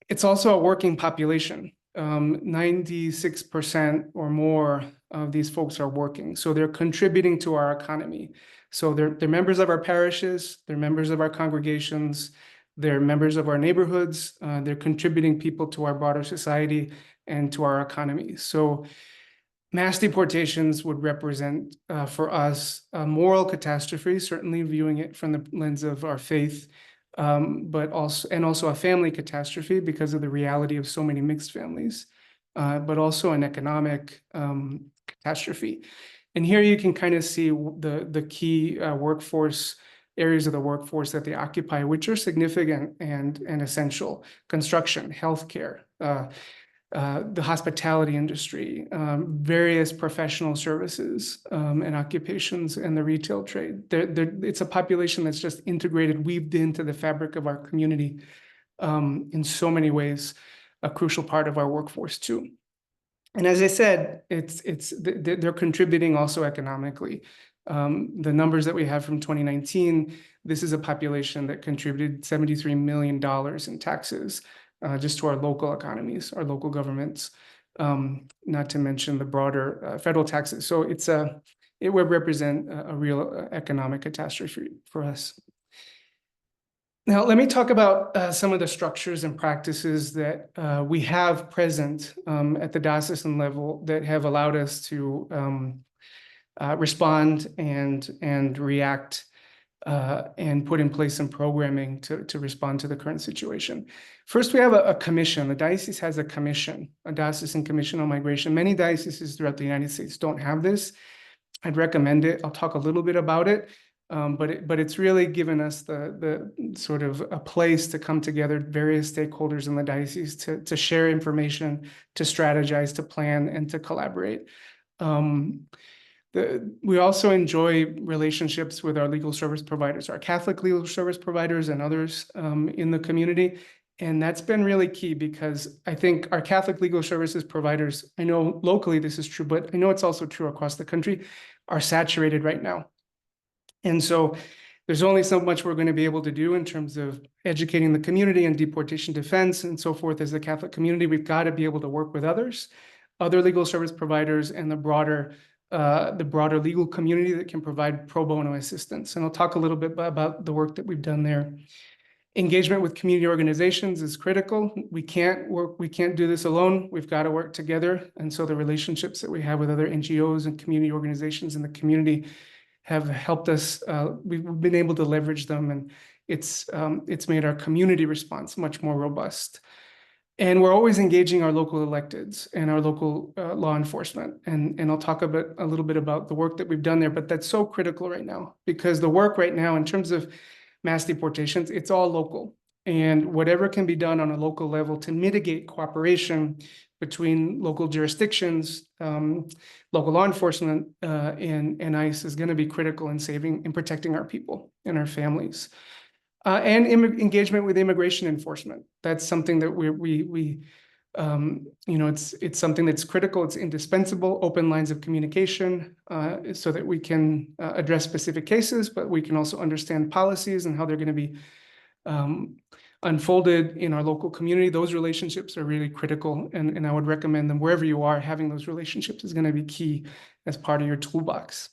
It's also a working population. 96% or more of these folks are working. So they're contributing to our economy. So they're members of our parishes, they're members of our congregations, they're members of our neighborhoods, they're contributing people to our broader society and to our economy. So mass deportations would represent for us a moral catastrophe, certainly viewing it from the lens of our faith, but also a family catastrophe because of the reality of so many mixed families, but also an economic catastrophe. And here you can kind of see the key workforce areas of the workforce that they occupy, which are significant and essential: construction, healthcare, the hospitality industry, various professional services and occupations, and the retail trade. It's a population that's just integrated, weaved into the fabric of our community in so many ways, a crucial part of our workforce too. And as I said, they're contributing also economically. The numbers that we have from 2019, this is a population that contributed $73 million in taxes just to our local economies, our local governments, not to mention the broader federal taxes. So it would represent a real economic catastrophe for us. Now, let me talk about some of the structures and practices that we have present at the diocesan level that have allowed us to respond and react and put in place some programming to respond to the current situation. First, we have a commission. The diocese has a commission, a diocesan commission on migration. Many dioceses throughout the United States don't have this. I'd recommend it. I'll talk a little bit about it. But it's really given us the sort of a place to come together, various stakeholders in the diocese to share information, to strategize, to plan, and to collaborate. We also enjoy relationships with our legal service providers, our Catholic legal service providers and others in the community. And that's been really key because I think our Catholic legal services providers, I know locally this is true, but I know it's also true across the country, are saturated right now. And so there's only so much we're going to be able to do in terms of educating the community and deportation defense and so forth. As the Catholic community, we've got to be able to work with others, other legal service providers, and the broader legal community that can provide pro bono assistance. And I'll talk a little bit about the work that we've done there. Engagement with community organizations is critical. We can't do this alone. We've got to work together. And so the relationships that we have with other NGOs and community organizations in the community have helped us. We've been able to leverage them, and it's made our community response much more robust. And we're always engaging our local electeds and our local law enforcement. And I'll talk a little bit about the work that we've done there, but that's so critical right now because the work right now in terms of mass deportations, it's all local. And whatever can be done on a local level to mitigate cooperation between local jurisdictions, local law enforcement, and ICE is going to be critical in saving and protecting our people and our families. And engagement with immigration enforcement. That's something that it's something that's critical. It's indispensable. Open lines of communication so that we can address specific cases, but we can also understand policies and how they're going to be unfolded in our local community. Those relationships are really critical, and I would recommend them wherever you are. Having those relationships is going to be key as part of your toolbox.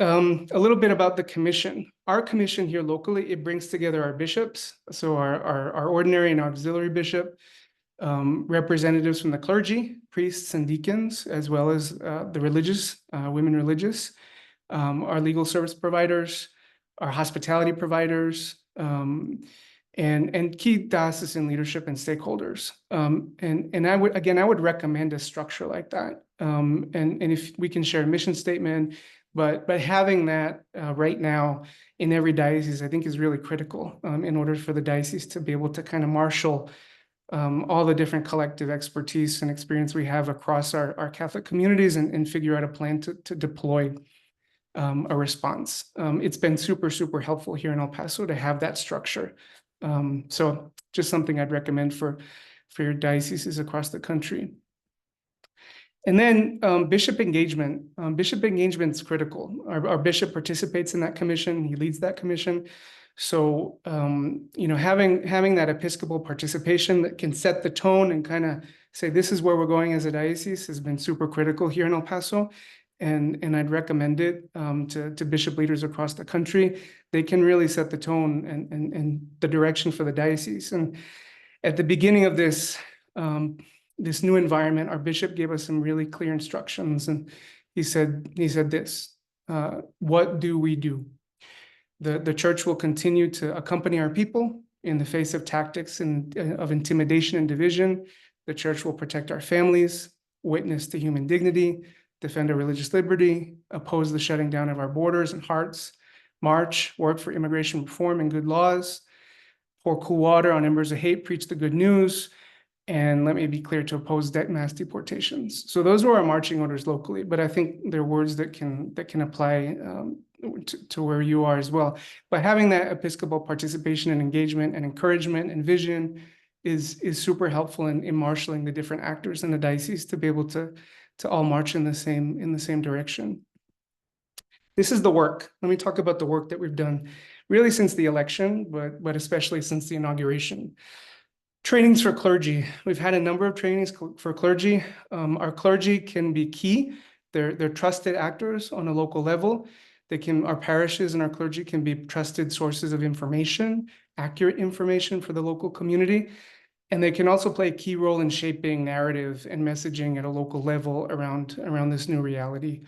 A little bit about the commission. Our commission here locally, it brings together our bishops, so our ordinary and auxiliary bishop, representatives from the clergy, priests and deacons, as well as the religious, women religious, our legal service providers, our hospitality providers, and key diocesan leadership and stakeholders. And I would recommend a structure like that. And if we can share a mission statement, but having that right now in every diocese, I think is really critical in order for the diocese to be able to kind of marshal all the different collective expertise and experience we have across our Catholic communities and figure out a plan to deploy a response. It's been super, super helpful here in El Paso to have that structure. So just something I'd recommend for your dioceses across the country. And then bishop engagement. Bishop engagement is critical. Our bishop participates in that commission. He leads that commission. So, having that Episcopal participation that can set the tone and kind of say, this is where we're going as a diocese has been super critical here in El Paso. And I'd recommend it to bishop leaders across the country. They can really set the tone and the direction for the diocese. And at the beginning of this new environment, our bishop gave us some really clear instructions. And he said this, what do we do? The church will continue to accompany our people in the face of tactics of intimidation and division. The church will protect our families, witness to human dignity, defend our religious liberty, oppose the shutting down of our borders and hearts, march, work for immigration reform and good laws, pour cool water on embers of hate, preach the good news, and let me be clear, to oppose mass deportations. So those were our marching orders locally, but I think they're words that can apply to where you are as well. But having that Episcopal participation and engagement and encouragement and vision is super helpful in marshaling the different actors in the diocese to be able to all march in the same direction. This is the work. Let me talk about the work that we've done really since the election, but especially since the inauguration. Trainings for clergy. We've had a number of trainings for clergy. Our clergy can be key. They're trusted actors on a local level. Our parishes and our clergy can be trusted sources of information, accurate information for the local community. And they can also play a key role in shaping narrative and messaging at a local level around this new reality.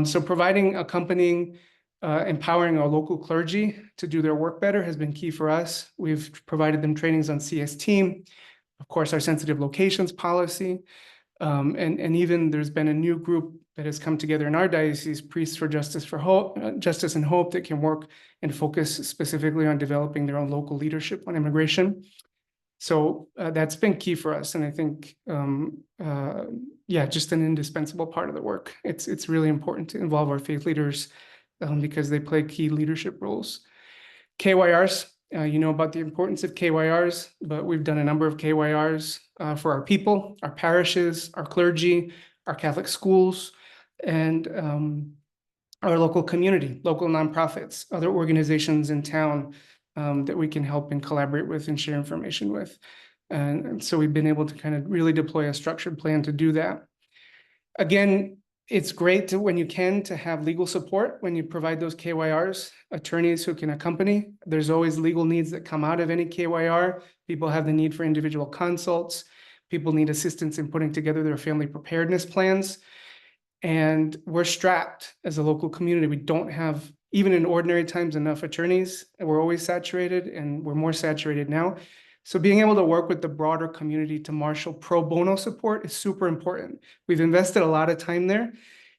So providing, accompanying, empowering our local clergy to do their work better has been key for us. We've provided them trainings on CST, of course, our sensitive locations policy, and even there's been a new group that has come together in our diocese, Priests for Justice and Hope, that can work and focus specifically on developing their own local leadership on immigration. So that's been key for us, and I think, just an indispensable part of the work. It's really important to involve our faith leaders because they play key leadership roles. KYRs, you know about the importance of KYRs, but we've done a number of KYRs for our people, our parishes, our clergy, our Catholic schools, and our local community, local nonprofits, other organizations in town that we can help and collaborate with and share information with. And so we've been able to kind of really deploy a structured plan to do that. Again, it's great when you can to have legal support when you provide those KYRs, attorneys who can accompany. There's always legal needs that come out of any KYR. People have the need for individual consults. People need assistance in putting together their family preparedness plans. And we're strapped as a local community. We don't have, even in ordinary times, enough attorneys. We're always saturated, and we're more saturated now. So being able to work with the broader community to marshal pro bono support is super important. We've invested a lot of time there,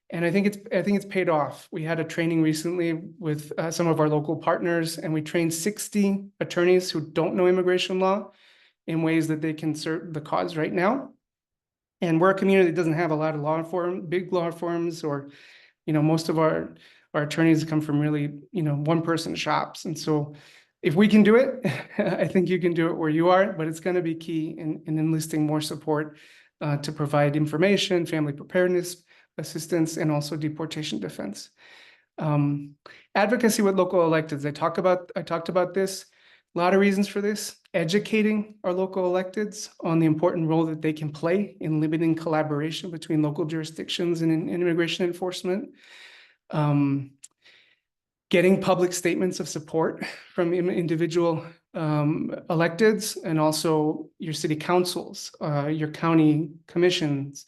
and I think it's paid off. We had a training recently with some of our local partners, and we trained 60 attorneys who don't know immigration law in ways that they can serve the cause right now. And we're a community that doesn't have a lot of big law firms, or, most of our attorneys come from really, one-person shops. And so if we can do it, I think you can do it where you are, but it's going to be key in enlisting more support to provide information, family preparedness assistance, and also deportation defense. Advocacy with local electeds. I talked about this. A lot of reasons for this: educating our local electeds on the important role that they can play in limiting collaboration between local jurisdictions and in immigration enforcement. Getting public statements of support from individual electeds, and also your city councils, your county commissions,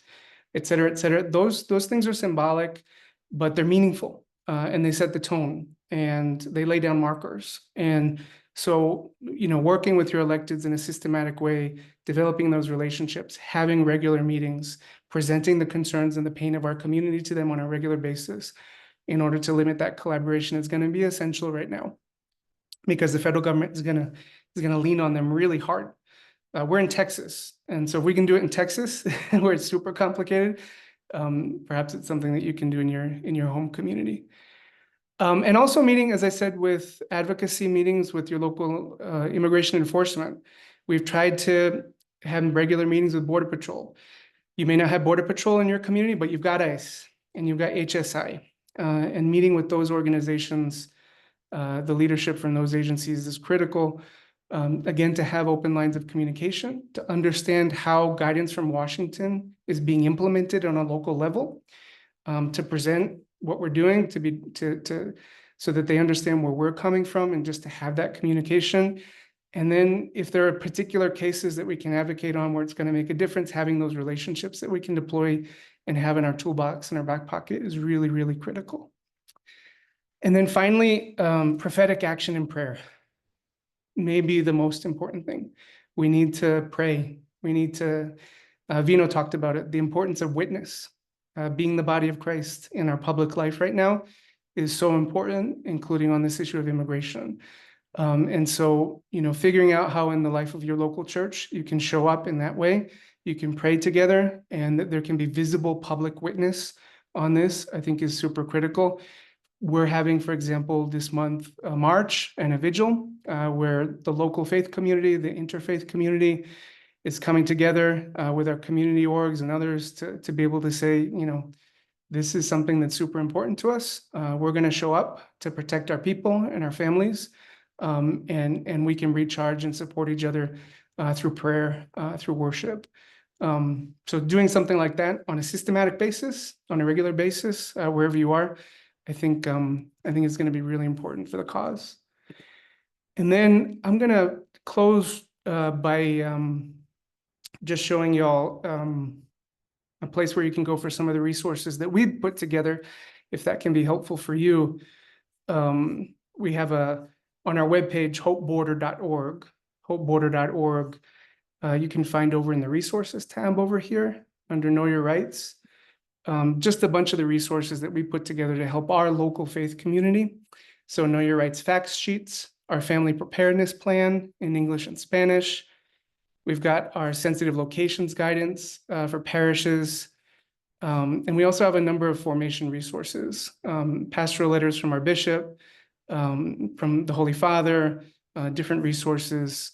et cetera, et cetera. Those things are symbolic, but they're meaningful, and they set the tone and they lay down markers. And so, working with your electeds in a systematic way, developing those relationships, having regular meetings, presenting the concerns and the pain of our community to them on a regular basis in order to limit that collaboration is going to be essential right now, because the federal government is going to lean on them really hard. We're in Texas, and so if we can do it in Texas, where it's super complicated, perhaps it's something that you can do in your home community. And also meeting, as I said, with advocacy meetings with your local immigration enforcement. We've tried to have regular meetings with Border Patrol. You may not have Border Patrol in your community, but you've got ICE and you've got HSI. And meeting with those organizations, the leadership from those agencies is critical. Again, to have open lines of communication, to understand how guidance from Washington is being implemented on a local level, to present what we're doing so that they understand where we're coming from, and just to have that communication. And then if there are particular cases that we can advocate on where it's going to make a difference, having those relationships that we can deploy and have in our toolbox, in our back pocket, is really, really critical. And then finally, prophetic action and prayer may be the most important thing. We need to pray. We need to, Vino talked about it, the importance of witness. Being the body of Christ in our public life right now is so important, including on this issue of immigration. And so, figuring out how in the life of your local church you can show up in that way, you can pray together, and that there can be visible public witness on this, I think is super critical. We're having, for example, this month, a march and a vigil where the local faith community, the interfaith community, is coming together with our community orgs and others to be able to say, this is something that's super important to us. We're going to show up to protect our people and our families, and we can recharge and support each other through prayer, through worship. So doing something like that on a systematic basis, on a regular basis, wherever you are, I think it's going to be really important for the cause. And then I'm going to close by just showing y'all a place where you can go for some of the resources that we've put together, if that can be helpful for you. We have on our webpage, hopeborder.org, hopeborder.org. You can find over in the resources tab over here under Know Your Rights, just a bunch of the resources that we put together to help our local faith community. So Know Your Rights facts sheets, our family preparedness plan in English and Spanish. We've got our sensitive locations guidance for parishes. And we also have a number of formation resources, pastoral letters from our bishop, from the Holy Father, different resources,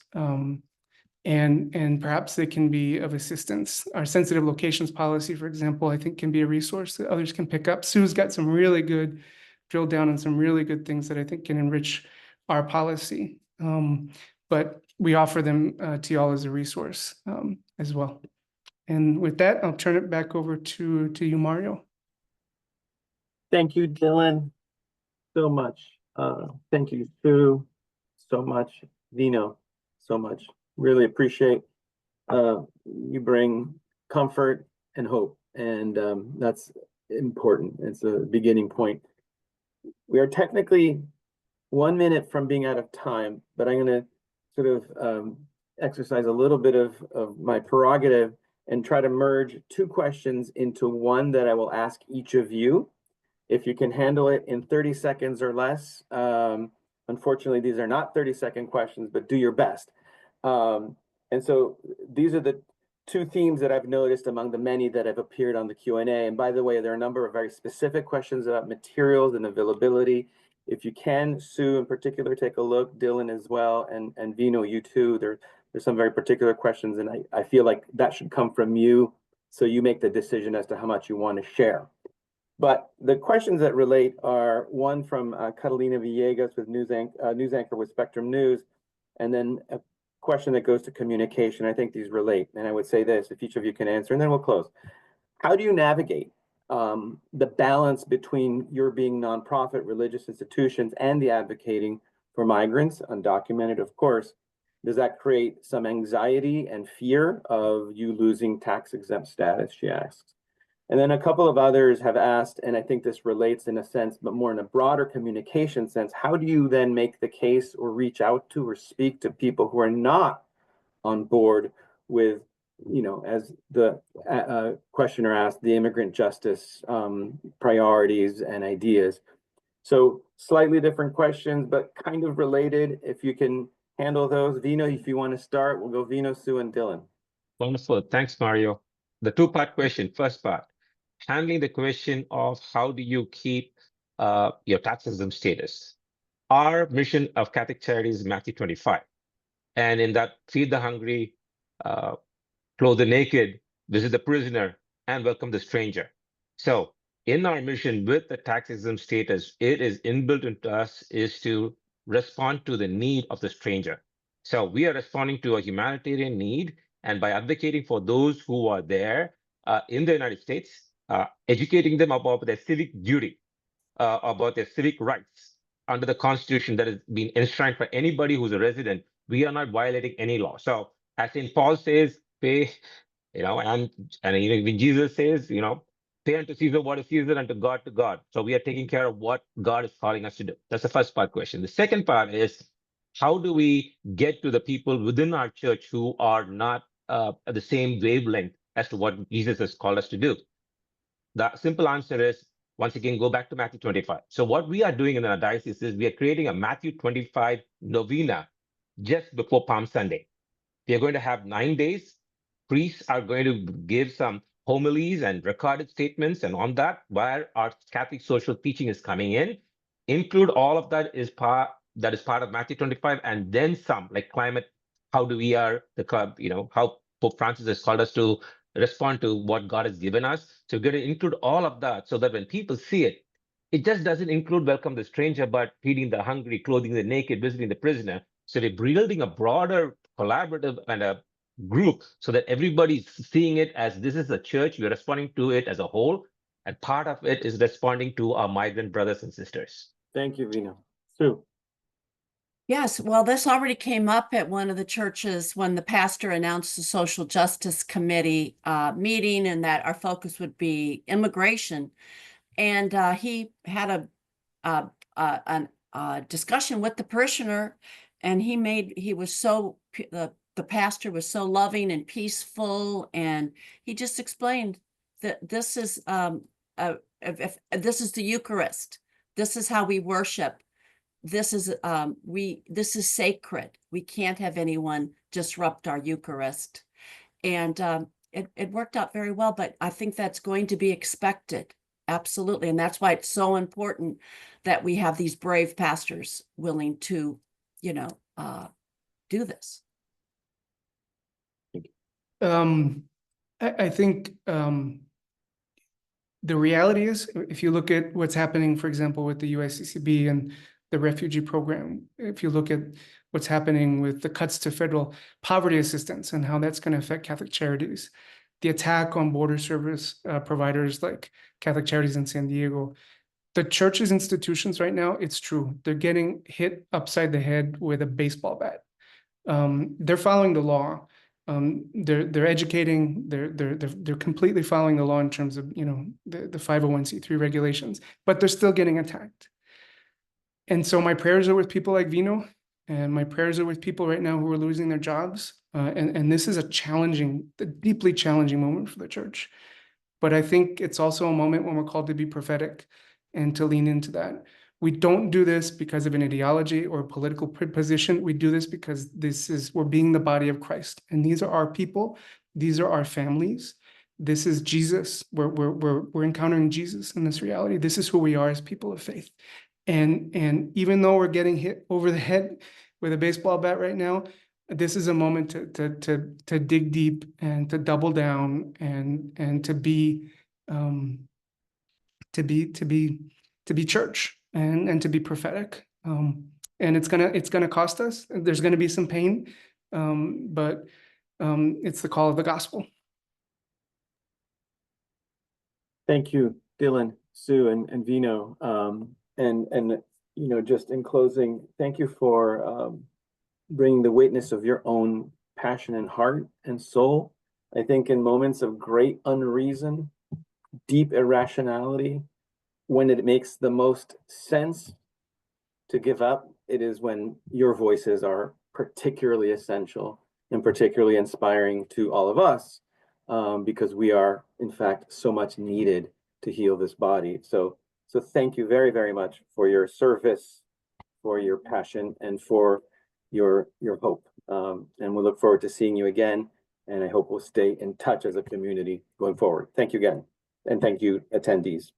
and perhaps they can be of assistance. Our sensitive locations policy, for example, I think can be a resource that others can pick up. Sue's got some really good drill down on some really good things that I think can enrich our policy. But we offer them to y'all as a resource as well. And with that, I'll turn it back over to you, Mario. Thank you, Dylan, so much. Thank you, Sue, so much. Vino, so much. Really appreciate you bring comfort and hope, and that's important. It's a beginning point. We are technically 1 minute from being out of time, but I'm going to sort of exercise a little bit of my prerogative and try to merge two questions into one that I will ask each of you. If you can handle it in 30 seconds or less. Unfortunately, these are not 30-second questions, but do your best. And so these are the two themes that I've noticed among the many that have appeared on the Q&A. And by the way, there are a number of very specific questions about materials and availability. If you can, Sue in particular, take a look, Dylan as well, and Vino, you too. There's some very particular questions, and I feel like that should come from you, so you make the decision as to how much you want to share. But the questions that relate are one from Catalina Villegas with news anchor with Spectrum News. And then a question that goes to communication. I think these relate. And I would say this, if each of you can answer, and then we'll close. How do you navigate the balance between your being nonprofit, religious institutions, and the advocating for migrants, undocumented, of course? Does that create some anxiety and fear of you losing tax exempt status, she asks. And then a couple of others have asked, and I think this relates in a sense, but more in a broader communication sense, how do you then make the case or reach out to or speak to people who are not on board with, you know, as the questioner asked, the immigrant justice priorities and ideas? So slightly different questions, but kind of related. If you can handle those. Vino, if you want to start, we'll go Vino, Sue, and Dylan. Wonderful. Thanks, Mario. The two-part question, first part, handling the question of how do you keep your tax exempt status. Our mission of Catholic Charities is Matthew 25. And in that, feed the hungry, clothe the naked, visit the prisoner, and welcome the stranger. So in our mission with the tax exempt status, it is inbuilt into us is to respond to the need of the stranger. So we are responding to a humanitarian need, and by advocating for those who are there in the United States, educating them about their civic duty, about their civic rights under the Constitution that has been enshrined for anybody who's a resident. We are not violating any law. So as St. Paul says, pay, you know, and you know, when Jesus says, you know, pay unto Caesar what is Caesar, unto God to God. So we are taking care of what God is calling us to do. That's the first part question. The second part is, how do we get to the people within our church who are not at the same wavelength as to what Jesus has called us to do? The simple answer is, once again, go back to Matthew 25. So what we are doing in our diocese is we are creating a Matthew 25 novena just before Palm Sunday. We are going to have 9 days. Priests are going to give some homilies and recorded statements, and on that, where our Catholic social teaching is coming in, include all of that is part of Matthew 25, and then some, like climate. How do we are the club? You know how Pope Francis has called us to respond to what God has given us. So we're going to include all of that, so that when people see it, it just doesn't include welcome the stranger, but feeding the hungry, clothing the naked, visiting the prisoner. So we're building a broader collaborative and a group so that everybody's seeing it as this is a church. We're responding to it as a whole. And part of it is responding to our migrant brothers and sisters. Thank you, Vino. Sue. Yes, well, this already came up at one of the churches when the pastor announced the Social Justice Committee meeting, and that our focus would be immigration. And he had a discussion with the parishioner, and the pastor was so loving and peaceful, and he just explained that this is this is the Eucharist. This is how we worship. This is sacred. We can't have anyone disrupt our Eucharist. And it worked out very well, but I think that's going to be expected. Absolutely. And that's why it's so important that we have these brave pastors willing to, you know, do this. I think the reality is, if you look at what's happening, for example, with the USCCB and the refugee program, if you look at what's happening with the cuts to federal poverty assistance and how that's going to affect Catholic Charities, the attack on border service providers like Catholic Charities in San Diego, the church's institutions right now, it's true, they're getting hit upside the head with a baseball bat. They're following the law. They're educating. They're completely following the law in terms of, you know, the 501c3 regulations, but they're still getting attacked. And so my prayers are with people like Vino, and my prayers are with people right now who are losing their jobs. And this is a deeply challenging moment for the church. But I think it's also a moment when we're called to be prophetic and to lean into that. We don't do this because of an ideology or a political position. We do this because we're being the body of Christ. And these are our people. These are our families. This is Jesus. We're encountering Jesus in this reality. This is who we are as people of faith. And even though we're getting hit over the head with a baseball bat right now, this is a moment to dig deep and to double down and to be church and to be prophetic. and it's gonna cost us. There's gonna be some pain, but it's the call of the gospel. Thank you, Dylan, Sue, and Vino. And you know, just in closing, thank you for bringing the witness of your own passion and heart and soul. I think in moments of great unreason, deep irrationality, when it makes the most sense to give up, it is when your voices are particularly essential and particularly inspiring to all of us, because we are, in fact, so much needed to heal this body. So thank you very, very much for your service, for your passion, and for your hope. And we look forward to seeing you again. And I hope we'll stay in touch as a community going forward. Thank you again. And thank you, attendees.